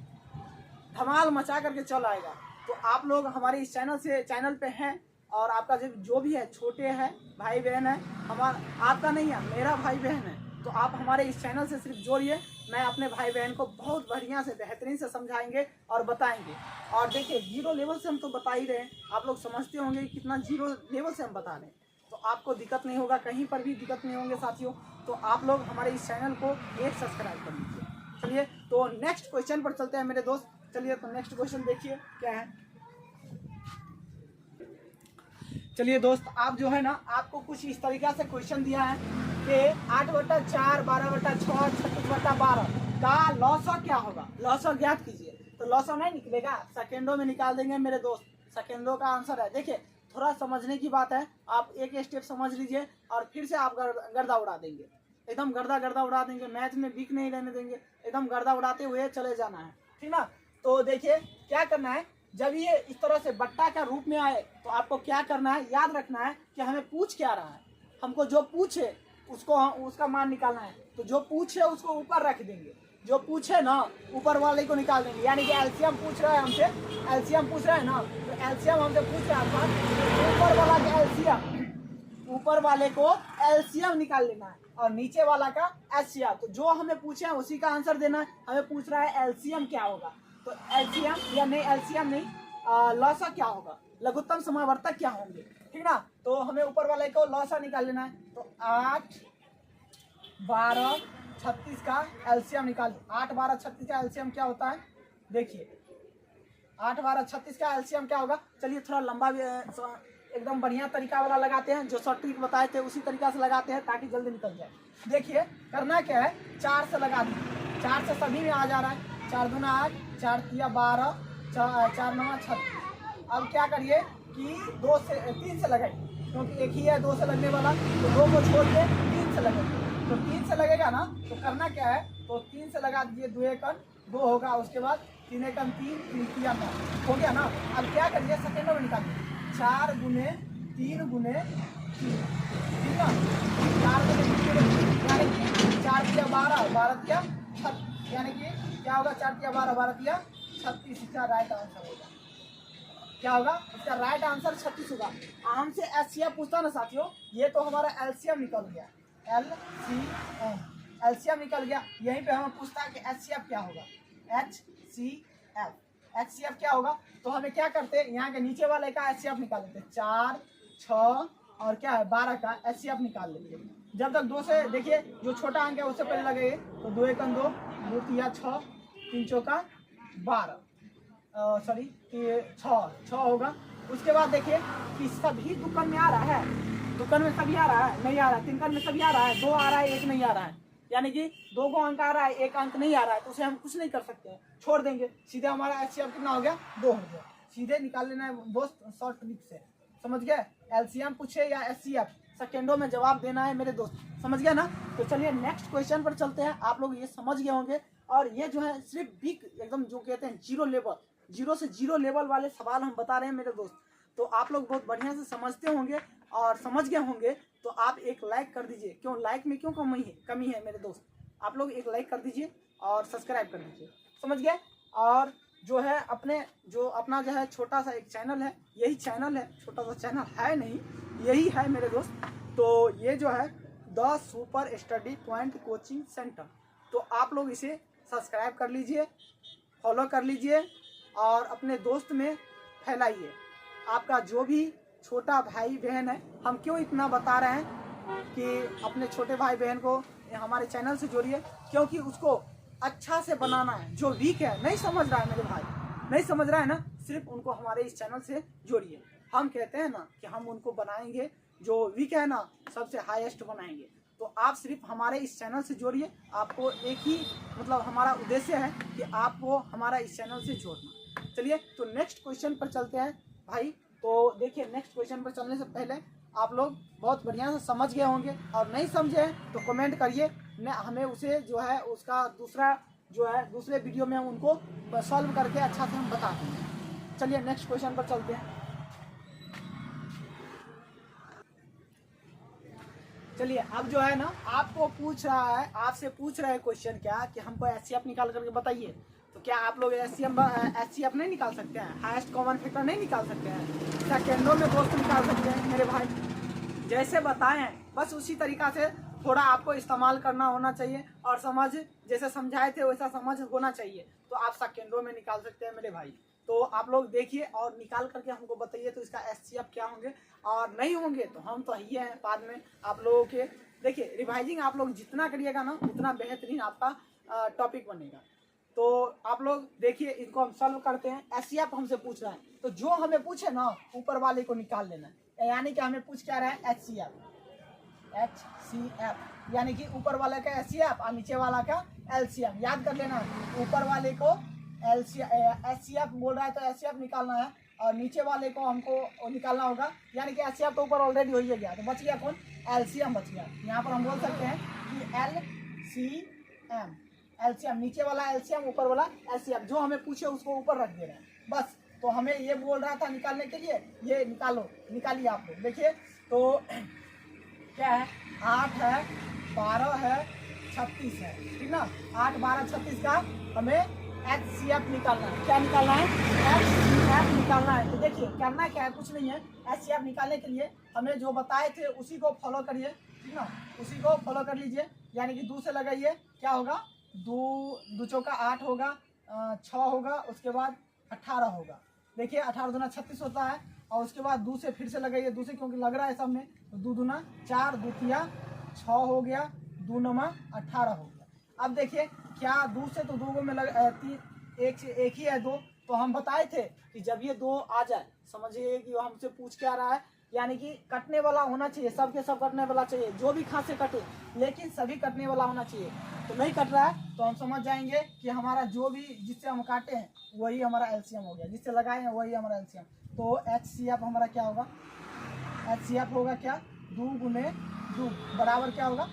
धमाल मचा करके चल आएगा। तो आप लोग हमारे इस चैनल पे हैं, और आपका जो भी है, छोटे हैं भाई बहन है, हमारा आपका नहीं है, मेरा भाई बहन है, तो आप हमारे इस चैनल से सिर्फ जोड़िए। मैं अपने भाई बहन को बहुत बढ़िया से बेहतरीन से समझाएंगे और बताएंगे। और देखिए 0 लेवल से हम तो बता ही रहे हैं, आप लोग समझते होंगे कि कितना 0 लेवल से हम बता रहे हैं, तो आपको दिक्कत नहीं होगा, कहीं पर भी दिक्कत नहीं होंगे साथियों। तो आप लोग हमारे इस चैनल को एक सब्सक्राइब कर लीजिए। चलिए तो नेक्स्ट क्वेश्चन पर चलते हैं मेरे दोस्त। चलिए तो नेक्स्ट क्वेश्चन देखिए क्या है। चलिए दोस्त, आप जो है ना, आपको कुछ इस तरीका से क्वेश्चन दिया है कि 8/4, 12/6, 36/12 का लॉसा क्या होगा, लॉसा ज्ञात कीजिए। तो लॉसा नहीं निकलेगा, सेकेंडों में निकाल देंगे मेरे दोस्त, सेकेंडों का आंसर है। देखिए थोड़ा समझने की बात है, आप एक स्टेप समझ लीजिए और फिर से आप गर्दा उड़ा देंगे, एकदम गर्दा उड़ा देंगे। मैथ में वीक नहीं रहने देंगे, एकदम गर्दा उड़ाते हुए चले जाना है, ठीक ना। तो देखिए क्या करना है, जब ये इस तरह से बट्टा का रूप में आए तो आपको क्या करना है, याद रखना है कि हमें पूछ क्या रहा है। हमको जो पूछे उसका मान निकालना है। तो जो पूछे उसको ऊपर रख देंगे, जो पूछे ना ऊपर वाले को निकाल देंगे। यानी कि एलसीएम पूछ रहा है हमसे, एलसीएम पूछ रहा है ना, तो एलसीएम हमसे पूछ रहा था, ऊपर वाला का एलसीएम, ऊपर वाले को एलसीएम निकाल लेना है और नीचे वाला का एचसीएफ। तो जो हमें पूछे हैं उसी का आंसर देना है। हमें पूछ रहा है एलसीएम क्या होगा, तो एलसीएम या नहीं, एलसीएम नहीं, लॉसा क्या होगा, लघुत्तम समावर्तक क्या होंगे, ठीक ना। तो हमें ऊपर वाले को लॉसा निकाल लेना है। तो 8, 12, 36 का एलसीएम निकाल। 8, 12, 36 का एलसीएम क्या होता है, देखिए 8, 12, 36 का एलसीएम क्या होगा। चलिए थोड़ा लंबा एकदम बढ़िया तरीका वाला लगाते हैं, जो शॉर्ट ट्रिक बताए थे उसी तरीका से लगाते हैं ताकि जल्दी निकल जाए। देखिए करना क्या है, 4 से लगा दीजिए, 4 से सभी में आ जा रहा है। 4 दूना 8, 4 तिया 12, 4 9 36। अब क्या करिए कि 3 से लगाइए, क्योंकि एक ही है 2 से लगने वाला, तो 2 को छोड़ के 3 से लगेगा। तो 3 से लगेगा ना, तो करना क्या है, तो 3 से लगा दीजिए, 2 एकम 2 होगा, उसके बाद 3 एकम 3, 3 तिया 9 हो गया ना। अब क्या करिए, सेकेंडों में निकालिए, 4 गुने 3 गुने 3, ठीक है, 4 गुने 3 यानी कि 4 तिया 12, 12 तिया 36, यानी कि क्या होगा, 4 तिया 12, 12 तिया 36। इसका राइट आंसर होगा, क्या होगा, इसका राइट आंसर 36 होगा। हमसे एचसीएफ पूछता ना साथियों, ये तो हमारा एलसीएम निकल गया, एलसीएम, एलसीएम निकल गया। यहीं पे हमें पूछता है कि एचसीएफ क्या होगा, एचसीएफ क्या होगा। तो हमें क्या करते हैं, यहाँ के नीचे वाले का एचसीएफ निकाल लेते हैं, 4, 6 और क्या है 12 का एचसीएफ निकाल लेंगे। जब तक 2 से देखिए जो छोटा अंक है उससे पहले लगेगा, तो 2 1 2, 2 3 6, 3 4 12, सॉरी 6 होगा। उसके बाद देखिए कि सभी दुकान में आ रहा है, दुकान में सभी आ रहा है, नहीं आ रहा है, तिनकन में सभी आ रहा है, 2 आ रहा है, 1 नहीं आ रहा है, यानी कि 2 को अंक आ रहा है, 1 अंक नहीं आ रहा है, तो उसे हम कुछ नहीं कर सकते हैं, छोड़ देंगे। सीधे हमारा एचसीएफ कितना हो गया, 2 हो गया। सीधे निकाल लेना है दोस्त, शॉर्ट ट्रिक से, समझ गए। एलसीएम पूछे या एचसीएफ, सेकेंडों में जवाब देना है मेरे दोस्त, समझ गए ना। तो चलिए नेक्स्ट क्वेश्चन पर चलते हैं। आप लोग ये समझ गए होंगे, और ये जो है सिर्फ बिग एकदम जो कहते हैं जीरो लेवल, 0 से 0 लेवल वाले सवाल हम बता रहे हैं मेरे दोस्त। तो आप लोग बहुत बढ़िया से समझते होंगे और समझ गए होंगे, तो आप एक लाइक कर दीजिए। क्यों लाइक में क्यों कमी है मेरे दोस्त, आप लोग एक लाइक कर दीजिए और सब्सक्राइब कर दीजिए, समझ गए। और जो है अपना जो है छोटा सा एक चैनल है, यही चैनल है, छोटा सा चैनल है नहीं, यही है मेरे दोस्त। तो ये जो है the super study point coaching centre, तो आप लोग इसे सब्सक्राइब कर लीजिए, फॉलो कर लीजिए और अपने दोस्त में फैलाइए। आपका जो भी छोटा भाई बहन है, हम क्यों इतना बता रहे हैं कि अपने छोटे भाई बहन को हमारे चैनल से जोड़िए, क्योंकि उसको अच्छा से बनाना है। जो वीक है, नहीं समझ रहा है मेरे भाई, नहीं समझ रहा है ना, सिर्फ उनको हमारे इस चैनल से जोड़िए। हम कहते हैं ना कि हम उनको बनाएंगे, जो वीक है ना सबसे हाईएस्ट बनाएंगे। तो आप सिर्फ हमारे इस चैनल से जोड़िए। आपको एक ही मतलब हमारा उद्देश्य है कि आपको हमारा इस चैनल से जोड़ना। चलिए तो नेक्स्ट क्वेश्चन पर चलते हैं भाई। तो देखिए नेक्स्ट क्वेश्चन पर चलने से पहले आप लोग बहुत बढ़िया से समझ गए होंगे, और नहीं समझे तो कमेंट करिए, हमें उसे जो है उसका दूसरे वीडियो में हम उनको सॉल्व करके अच्छा से हम बता देंगे। चलिए नेक्स्ट क्वेश्चन पर चलते हैं। चलिए अब जो है ना आपको पूछ रहा है, आपसे पूछ रहा है क्वेश्चन क्या कि हमको एचसीएफ निकाल करके बताइए। तो क्या आप लोग एचसीएफ नहीं निकाल सकते हैं, हाईएस्ट कॉमन फैक्टर नहीं निकाल सकते हैं, सेकेंडों में दोस्त निकाल सकते हैं मेरे भाई। जैसे बताए हैं बस उसी तरीका से थोड़ा आपको इस्तेमाल करना होना चाहिए, और समझ जैसे समझाए थे वैसा समझ होना चाहिए, तो आप सेकेंडों में निकाल सकते हैं मेरे भाई। तो आप लोग देखिए और निकाल करके हमको बताइए तो इसका एचसीएफ क्या होंगे, और नहीं होंगे तो हम तो ही हैं बाद में आप लोगों के। देखिए रिवाइजिंग आप लोग जितना करिएगा ना उतना बेहतरीन आपका टॉपिक बनेगा। तो आप लोग देखिए इनको हम सॉल्व करते हैं। एचसीएफ हमसे पूछ रहा है, तो जो हमें पूछे ना ऊपर वाले को निकाल लेना है, यानी कि हमें पूछ क्या रहा है एचसीएफ, यानी कि ऊपर वाले का एचसीएफ और नीचे वाला का एलसीएम। याद कर लेना, ऊपर वाले को एचसीएफ बोल रहा है तो एचसीएफ निकालना है, और नीचे वाले को हमको निकालना होगा, यानी कि एचसीएफ तो ऊपर ऑलरेडी हो ही गया, तो बच गया कौन, एलसीएम बच गया। यहाँ पर हम बोल सकते हैं कि एलसीएम, नीचे वाला एलसीएम ऊपर वाला एलसीएम, जो हमें पूछे उसको ऊपर रख दे रहे हैं बस। तो हमें ये बोल रहा था निकालने के लिए, ये निकालिए आप लोग। देखिए तो क्या है, 8 है, 12 है, 36 है, ठीक ना। 8 12 36 का हमें एचसीएफ निकालना है। क्या निकालना है, एचसीएफ निकालना है। तो देखिए करना क्या है, कुछ नहीं है। एचसीएफ निकालने के लिए हमें जो बताए थे उसी को फॉलो करिए, ठीक ना, उसी को फॉलो कर लीजिए। यानी कि 2 से लगाइए, क्या होगा, 2 चौका 8 होगा, 6 होगा, उसके बाद 18 होगा। देखिए 18 दूना 36 होता है, और उसके बाद 2 से फिर से लगाइए, 2 से क्योंकि लग रहा है सब में, तो 2 दूना 4, 2 तिया 6 हो गया, 2 नमा 18 हो गया। अब देखिए क्या 2 से तो 2 में एक से एक ही है 2, तो हम बताए थे कि जब ये 2 आ जाए समझिए कि हमसे पूछ क्या रहा है, यानी कि कटने वाला होना चाहिए, सबके सब कटने वाला चाहिए, जो भी खां से कटे लेकिन सभी कटने वाला होना चाहिए। तो नहीं कट रहा है तो हम समझ जाएंगे कि हमारा जो भी जिससे हम काटे हैं वही हमारा एलसीएम हो गया, जिससे लगाए हैं वही हमारा एलसीएम। तो एचसीएफ हमारा क्या होगा, एचसीएफ होगा क्या, 2 गुने 2 बराबर क्या होगा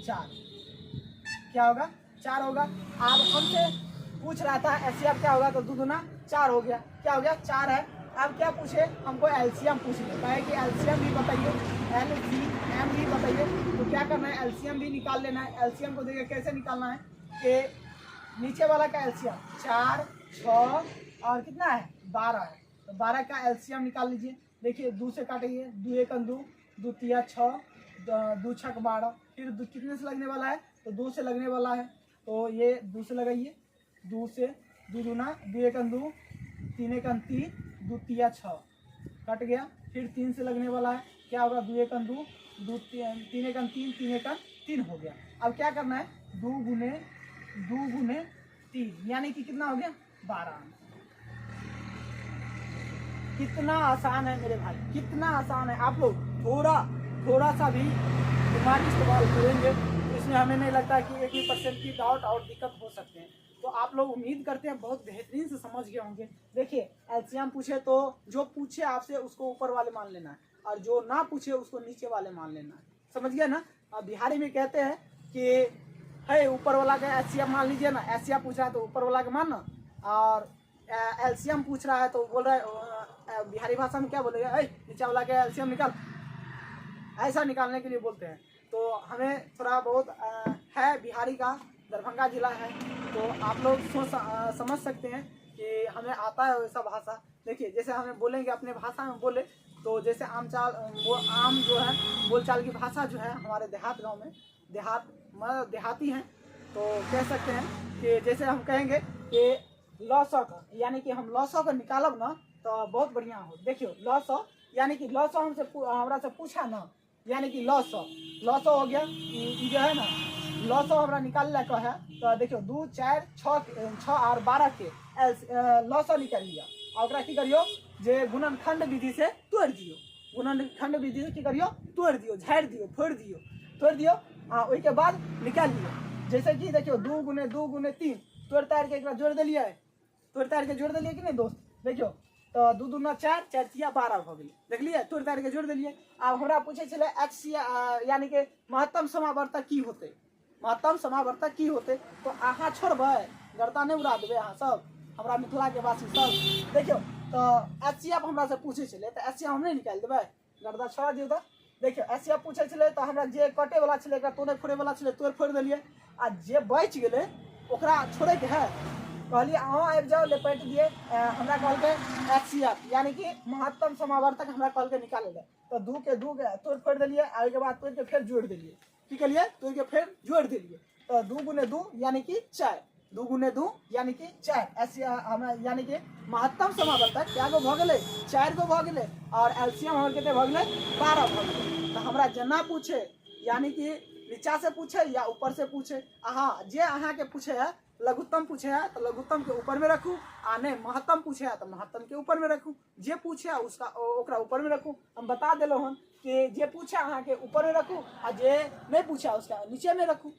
4, क्या होगा 4 होगा। अब हमसे पूछ रहा था एचसीएफ क्या होगा, तो 2 गुना 4 हो गया, क्या हो गया 4 है। अब क्या पूछे, हमको एलसीएम पूछ लिया है कि एलसीएम भी बताइए, एलसीएम भी बताइए। तो क्या करना है, एलसीएम भी निकाल लेना है। एलसीएम को देखिए कैसे निकालना है कि नीचे वाला का एलसीएम 4, 6 और कितना है 12 है, तो 12 का एलसीएम निकाल लीजिए। देखिए 2 से काटेंगे, 2 1 2, 2 3 6, 2 6 12, फिर कितने से लगने वाला है तो 2 से लगने वाला है, तो ये 2 से लगाइए। 2 से 2 दूना 2 एकन 2, 3 एकन 3, 2 तिया 6 कट गया। फिर 3 से लगने वाला है, क्या होगा 2 एकन 2, 3 एकन 3, 3 एकन 3 हो गया। अब क्या करना है 2 गुने 3 यानी कि कितना हो गया 12। कितना आसान है मेरे भाई, कितना आसान है। आप लोग थोड़ा सा भी दिमाग इस्तेमाल करेंगे तो इसमें हमें नहीं लगता कि 1% की डाउट और दिक्कत हो सकते हैं। तो आप लोग उम्मीद करते हैं बहुत बेहतरीन से समझ गए होंगे। देखिए एलसीएम पूछे तो जो पूछे आपसे उसको ऊपर वाले मान लेना है, और जो ना पूछे उसको नीचे वाले मान लेना है। समझ गया ना। अब बिहारी में कहते हैं कि है ऊपर वाला का एलसीएम मान लीजिए ना, एलसीएम पूछ रहा है तो ऊपर वाला का मानना, और एलसीएम पूछ रहा है तो बोल रहा है बिहारी भाषा में क्या बोलेगा, नीचे वाला का एलसीएम निकाल, ऐसा निकालने के लिए बोलते हैं। तो हमें थोड़ा बहुत है, बिहारी का दरभंगा जिला है, तो आप लोग समझ सकते हैं कि हमें आता है वैसा भाषा। देखिए जैसे हमें बोलेंगे अपने भाषा में बोले तो जैसे आम जो है बोलचाल की भाषा जो है हमारे देहात गांव में देहाती हैं, तो कह सकते हैं कि जैसे हम कहेंगे कि लॉसो का, यानी कि हम लॉसो का निकालब ना तो बहुत बढ़िया हो। देखियो लॉसो यानी कि लॉसो हमरा से पूछा ना, यानी कि लॉसो हो गया। ये जो है ना लॉसो हमरा निकालने का है, तो देखियो 2 4 6 और 12 के लॉसो निकाल लिया, और की करियो जे गुणनखंड विधि से तोड़ दियो। गुणनखंड विधि से की करियो तोड़ दियो, झाड़ दियो, तोड़ दियो। उसके बाद निकाल लियो। जैसे कि देखियो 2 गुने 3 तोड़ तार के एक बार जोड़ दिलिए, कि नहीं दोस्त। देखियो तो 2 दूना 4, 4 तिया 12 हो गई, देख लिए तोड़ तार के जोड़ दिलिए। अब हमरा पूछे चले यानी कि महत्तम समावर्तक की होते, तो अहाँ छोड़बै गर्दा नहीं उड़ा देवे अहाँ सब, हमरा मिथिला के वासी सब। देखियो तो एचसीएफ हमरा से पूछे चले तो एचसीएफ हम नहीं निकाल देवे, गर्दा छोड़ा दियो। तो देखियो एचसीएफ पूछे चले तो हमरा जे कटे वाला चले तोड़े फोड़े वाला चले तोड़ फोड़ दिलिए, आ जे बच गेले ओकरा छोड़े के है कहलिए अहाँ आबि जाओ लपेट दिए। हमरा कहलके एचसीएफ यानी कि महत्तम समावर्तक हमरा कहलके निकाले ले, तो 2 के तोड़ फोड़ दिलिए, आगे के बाद तोड़ के फिर जोड़ दिलिए। की करिए तोड़ के फिर जोड़ दिलिए, तो 2 गुने 2 यानी कि 4, 2 गुने 2 यानी कि 4, ऐसे यानी कि महत्तम समावर्तक क्या गो भ गेलै 4 गो भ गेलै, और एलसीएम हमर केते भ गेलै 12 भ गेलै। तो हमरा जना पूछे यानी कि नीचा से पूछे या ऊपर से पूछे, जे अहाँ के पूछे है लघुत्तम पूछे है तो लघुत्तम के ऊपर में रखू, आ नहीं महत्तम पूछे है तो महत्तम के ऊपर में रखू, जे पूछे है उसका ओकरा ऊपर में रखू। हम बता दिलो हन कि जे पूछे अहाँ के ऊपर में रखू, आ जे नहीं पूछा उसका नीचे में रखू।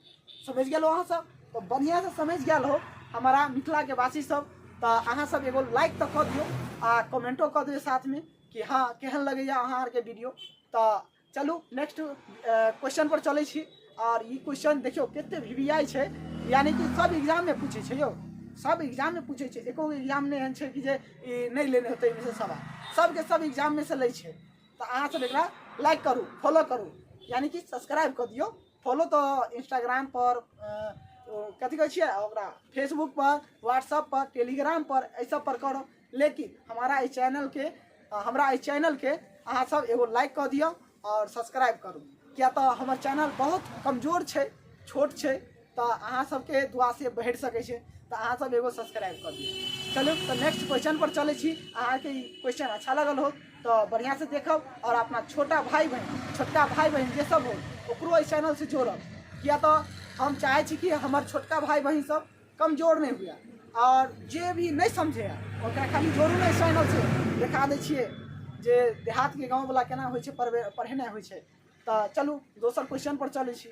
समझ गए अहाँ सब, तो बढ़िया से समझ गए हो हमारा मिथिला के वासी सब। तो अहाँ सब एगो लाइक तो कर दियो, आ कमेंटो कर दियो साथ में कि हाँ केहन लगैया अहाँ आर के वीडियो। तो चलू नेक्स्ट क्वेश्चन पर चले छी। और ये क्वेश्चन देखियो केते वीवीआई छै, यानी कि सब एग्जाम में पूछे छै यो, सब एग्जाम में पूछे छै, एको एग्जाम नहीं एहन छै कि जे नहीं लेने होते इनमें से सवाल, सबके सब एग्जाम में से ले छै। तो अहाँ सब एकरा लाइक करू, फॉलो करू, यानी कि सब्सक्राइब कर दियो। फॉलो तो इंस्टाग्राम पर कथी कहै छियै ओकरा, फेसबुक पर, व्हाट्सएप पर, टेलीग्राम पर, ऐ सब पर करो, लेकिन हमरा इस चैनल के अहाँ सब एगो लाइक कर दियो और सब्सक्राइब करू। क्या तो हमार चैनल बहुत कमजोर छै, छोट छै, तो अहाँ सबके दुआ से बढ़ सके छै, तो अहाँ सब एगो सब्सक्राइब कर दियो। चलो तो नेक्स्ट क्वेश्चन पर चले छी। अहाँ के क्वेश्चन अच्छा लगल हो तो बढ़िया से देखब, और अपना छोटा भाई बहन जे सब हो ओकरो इस चैनल से जोड़ब। किया तो हम चाहे छी कि हमार छोटका भाई बहन सब कमजोर नहीं हुआ, और जे भी नहीं समझे ओकरा खाली जोड़ू ना इस चैनल से, देखा दै छियै जे देहात के गाँव वाला केना होइ छै, पढ़ेनाइ होइ छै। तो चलू दोसर क्वेश्चन पर चले छी।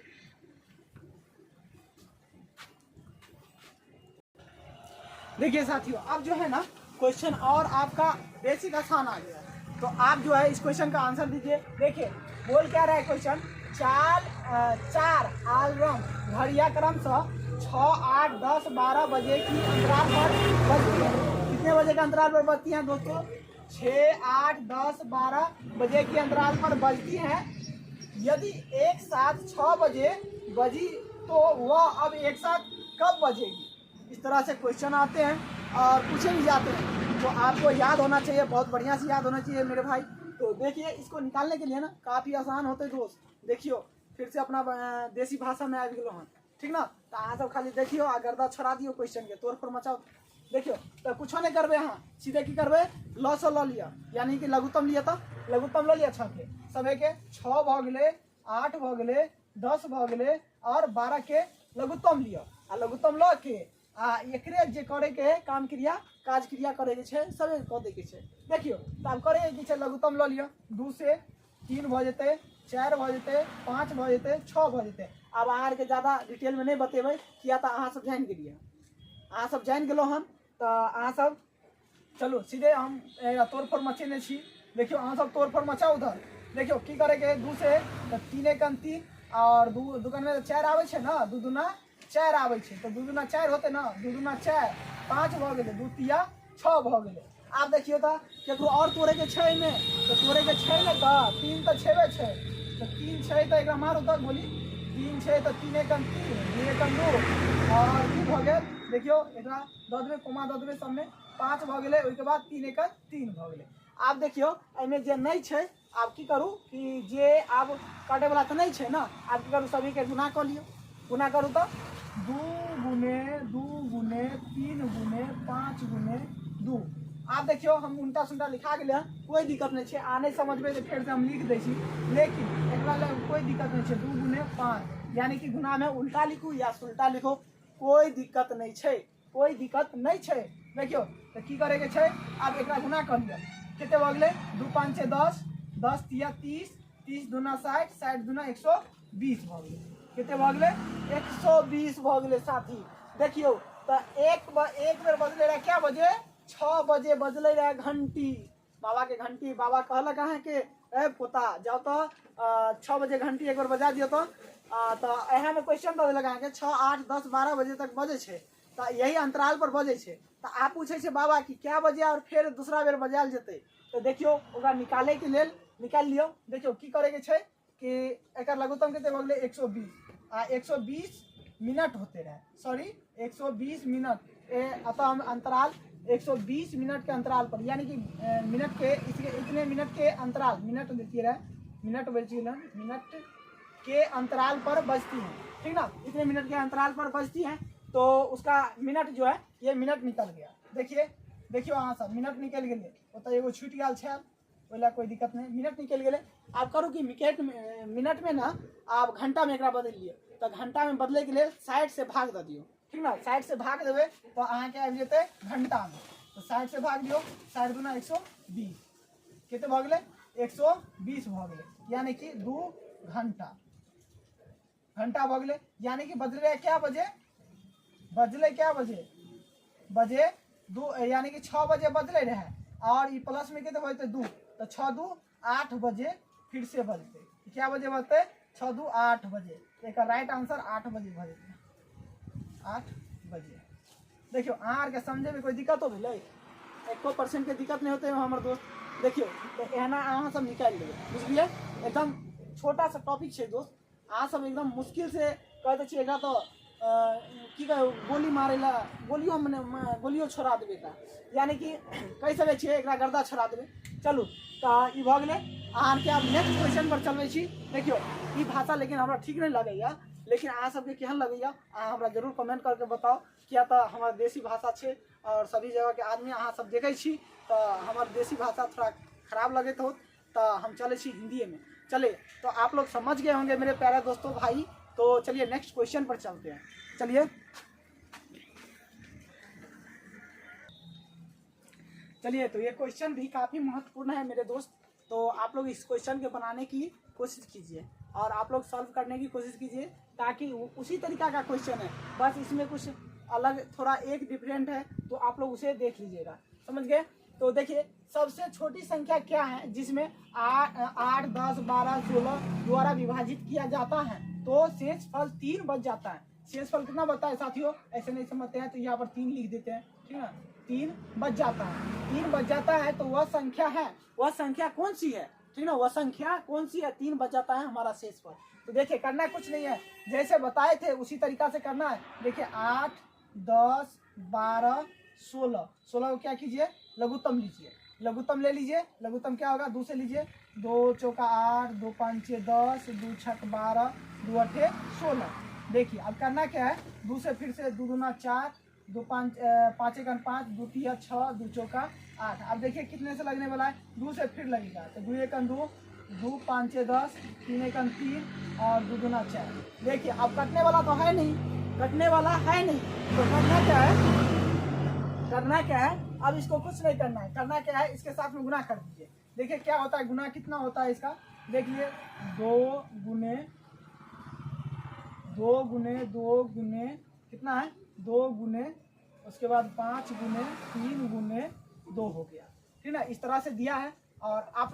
देखिए साथियों अब जो है ना क्वेश्चन और आपका बेसिक आसान आ गया, तो आप जो है इस क्वेश्चन का आंसर दीजिए। देखिए बोल क्या रहा है क्वेश्चन, 4 अलार्म घड़िया क्रम से 6, 8, 10, 12 बजे की अंतराल पर बजती है। कितने बजे का अंतराल पर बजती हैं दोस्तों? 6, 8, 10, 12 बजे की अंतराल पर बजती हैं। यदि एक साथ 6 बजे बजी तो वह अब एक साथ कब बजेगी? इस तरह से क्वेश्चन आते हैं और पूछे भी जाते हैं, तो आपको याद होना चाहिए, बहुत बढ़िया से याद होना चाहिए मेरे भाई। तो देखिए इसको निकालने के लिए ना काफ़ी आसान होते दोस्त। देखियो फिर से अपना देसी भाषा में आ गए हैं, ठीक। ठीक ना। तो अहाँ सब खाली देखियो आ गर्दा छोड़ा दियो क्वेश्चन के, तोड़ फोड़ मचाओ। देखियो तो कुछ नहीं करबे, हाँ सीधे की करबे, लॉ से लऽ लिया, यानी कि लघुत्तम लिया, तो लघुत्तम लऽ लिया 6 के, सबे के 6 भऽ गेलै, 8 भऽ गेलै, 10 भऽ गेलै और 12 के लघुत्तम लिया। आ लघुत्तम लऽ के आ एकरे जे करे के है काम क्रिया काज क्रिया करे के छै सबे कऽ दे के छै। देखियो तो आब करे के छै, लघुत्तम लऽ लिया, 2 से 3 भऽ जेतै, 4 भऽ जेतै, 5 भऽ जेतै, 6 भऽ जेतै। आब अहाँ के ज्यादा डिटेल में नहीं बतेबै, किया तो अहाँ सब जान गेलिए, अहाँ सब जान गेलो हन। तो अहाँ सब चलो सीधे हम तोड़ फोड़ मचेने छी। देखियो अहाँ सब तोड़ फोड़ मचाओ उधर। देखियो की करे के, 2 से 3 एकम 3 और 2 दुकान में 4 आवे छै ना, 2 दूना 4 आवे छै, तो 2 दूना 4 होते ना, 2 दूना 4, 5 भऽ गेलै, 2 तिया 6 भऽ गेलै। आब देखियो तो केकरो और तोड़े के छै ने, तो तोड़े के छै ने, तो 3 तो छेबे छै, तो 3 छै तो एकरा मारो तो गोली, 3 छै तो 3 एकम 3, 2 एकम 2 और 2 भऽ गेल। देखियो एकरा दऽ देबै, कोमा दऽ देबै सब में, 5 भऽ गेलै, ओहि के बाद 3 एकम 3 भऽ गेलै। आब देखियो एहिमे जे नहीं छै, आब की करू कि जे आब काटे वाला तो नहीं छै ना, आब की करू सभी के गुना कर लियो, गुना करू तो 2 गुने 2 गुने 3 गुने 5 गुने 2। आप देखियो हम उल्टा सुल्टा लिखा गए, कोई दिक्कत नहीं है, आने समझबे तो फिर से हम लिख दै छी, लेकिन एकरा लग कोई दिक्कत नहीं है। 2 गुने 5 यानी कि गुना में उल्टा लिखू या सुल्टा लिखो, कोई दिक्कत नहीं है, कोई दिक्कत नहीं है। देखियो तो की करे के छै, अब एकरा गुना कर लिया, कितने भऽ गेलै, 2 5 6 10, 10 तिया 30, 30 दूना 60, 60 दूना 120 भऽ गेलै, कितने भऽ गेलै 120 भऽ गेलै साथी। देखियो तो एक बेर बजले रहे क्या बजे, 6 बजे बजले रहे घंटी, बाबा के घंटी। बाबा कहलक अहाँ के ए पोता जाओ तो 6 बजे घंटी एक बार बजा दियो, तो यहाँ में क्वेश्चन दऽ देलक अहाँ के 6 8 10 12 बजे तक बजे छै, तो यही अंतराल पर बजे छै। तो आप पूछे छै बाबा कि क्या बजे और फिर दूसरा बेर बजायल जेतै, तो देखियो ओकरा निकाले के लेल निकाल लियो। देखियो की करे के छै कि एकर लघुत्तम कते भऽ गेलै 120 आ 120 मिनट होते रहे, सॉरी 120 मिनट, अतः हम अंतराल 120 मिनट के अंतराल पर, यानी कि मिनट के इतने मिनट के अंतराल, मिनट देखिए रहे, मिनट बची ना, मिनट के अंतराल पर बजती है, ठीक ना, इतने मिनट के अंतराल पर बजती है। तो उसका मिनट जो है ये मिनट निकल गया। देखिए देखियो अहाँ सब मिनट निकल गए, तो एगो छूट गया है, ओला कोई दिक्कत नहीं, मिनट निकल गए। आप करू कि मिनट में ना आप घंटा में एक बदल लियो, तो घंटा में बदले के लिए साइड से भाग दे दियो, ठीक ना, साइड से भाग देवे तो अहाँ के आबि जेतै घंटा में, तो साइड से भाग दियो, 60 दूना 120, कितने भऽ गेलै 120 भऽ गेलै, यानी कि 2 घंटा, घंटा भऽ गेलै, यानी कि बदले क्या बजे, बजले क्या बजे, बजे 2, यानी कि 6 बजे बदले रहे, और ये प्लस में कितने बजते 2, तो 6 2 8 बजे फिर से बजते, क्या बजे बजते 6 2 8 बजे, एक राइट आंसर 8 बजे भऽ जेतै, 8 बजे। देखियो अहाँ के समझे में कोई दिक्कत हो भेलै, 1% के दिक्कत नहीं होते हमारे दोस्त। देखियो तो एना अहाँ सब निकाल देबै, बुझलिए, एकदम छोटा सा टॉपिक छै दोस्त, अहाँ सब एकदम मुश्किल से कह दै छियै एकरा, तो की कहे गोली मारे ला, गोलियों मने गोलियों छोड़ा देवे का, यानी कि कह सकै छियै एकरा गर्दा छोड़ा देवे। चलू तो ई भऽ गेलै, अहाँ के आब नेक्स्ट क्वेश्चन पर चलबै छी। देखियो ई भाषा लेकिन हमरा ठीक नहीं लगैया, लेकिन अहाँ सबके केहन लगैया अहाँ हमरा जरूर कमेंट करके बताओ, किया तो हमार देसी भाषा छै और सभी जगह के आदमी अहाँ सब देखे छी, तो हमार देसी भाषा थोड़ा खराब लगे हो, तो हम चले छी हिंदी में। चले तो आप लोग समझ गए होंगे मेरे प्यारे दोस्तों भाई, तो चलिए नेक्स्ट क्वेश्चन पर चलते हैं। चलिए चलिए तो ये क्वेश्चन भी काफ़ी महत्वपूर्ण है मेरे दोस्त, तो आप लोग इस क्वेश्चन के बनाने की कोशिश कीजिए और आप लोग सॉल्व करने की कोशिश कीजिए, ताकि उसी तरीका का क्वेश्चन है, बस इसमें कुछ अलग थोड़ा एक डिफरेंट है, तो आप लोग उसे देख लीजिएगा, समझ गए। तो देखिए सबसे छोटी संख्या क्या है जिसमें 8 10 12 16 द्वारा विभाजित किया जाता है, तो शेषफल 3 बच जाता है। शेषफल कितना बचता है साथियों, ऐसे नहीं समझते हैं तो यहाँ पर 3 लिख देते हैं, ठीक है, 3 बच जाता है, 3 बच जाता है, तो वह संख्या है, वह संख्या कौन सी है, ठीक ना, वह संख्या कौन सी है, 3 बच जाता है हमारा शेषफल। तो देखिए करना कुछ नहीं है, जैसे बताए थे उसी तरीका से करना है। देखिए 8 10 12 16, 16 को क्या कीजिए लघुत्तम लीजिए, लघुत्तम ले लीजिए, लघुत्तम क्या होगा 2 से लीजिए, 2 चौका 8 2 5 6 10 2 6 12 2 8 16। देखिए अब करना क्या है, 2 से फिर से 2 दूना 4, 2 5 5 एकन 5, 2 तिया 6, 2 चौका 8। अब देखिए कितने से लगने वाला है, 2 से फिर लगेगा तो 2 एकन 2, 2 5 6 10, 3 एकन 3 और 2 दूना 4। देखिए अब कटने वाला तो है नहीं, कटने वाला है नहीं, तो करना क्या है, करना क्या है, अब इसको कुछ नहीं करना है, करना क्या है, इसके साथ में गुना कर दीजिए। देखिए क्या होता है, गुना कितना होता है इसका, देखिए 2 गुने 2 गुने 2 गुने कितना है, 2 गुने उसके बाद 5 गुने 3 गुने 2 हो गया, ठीक है। इस तरह से दिया है और आप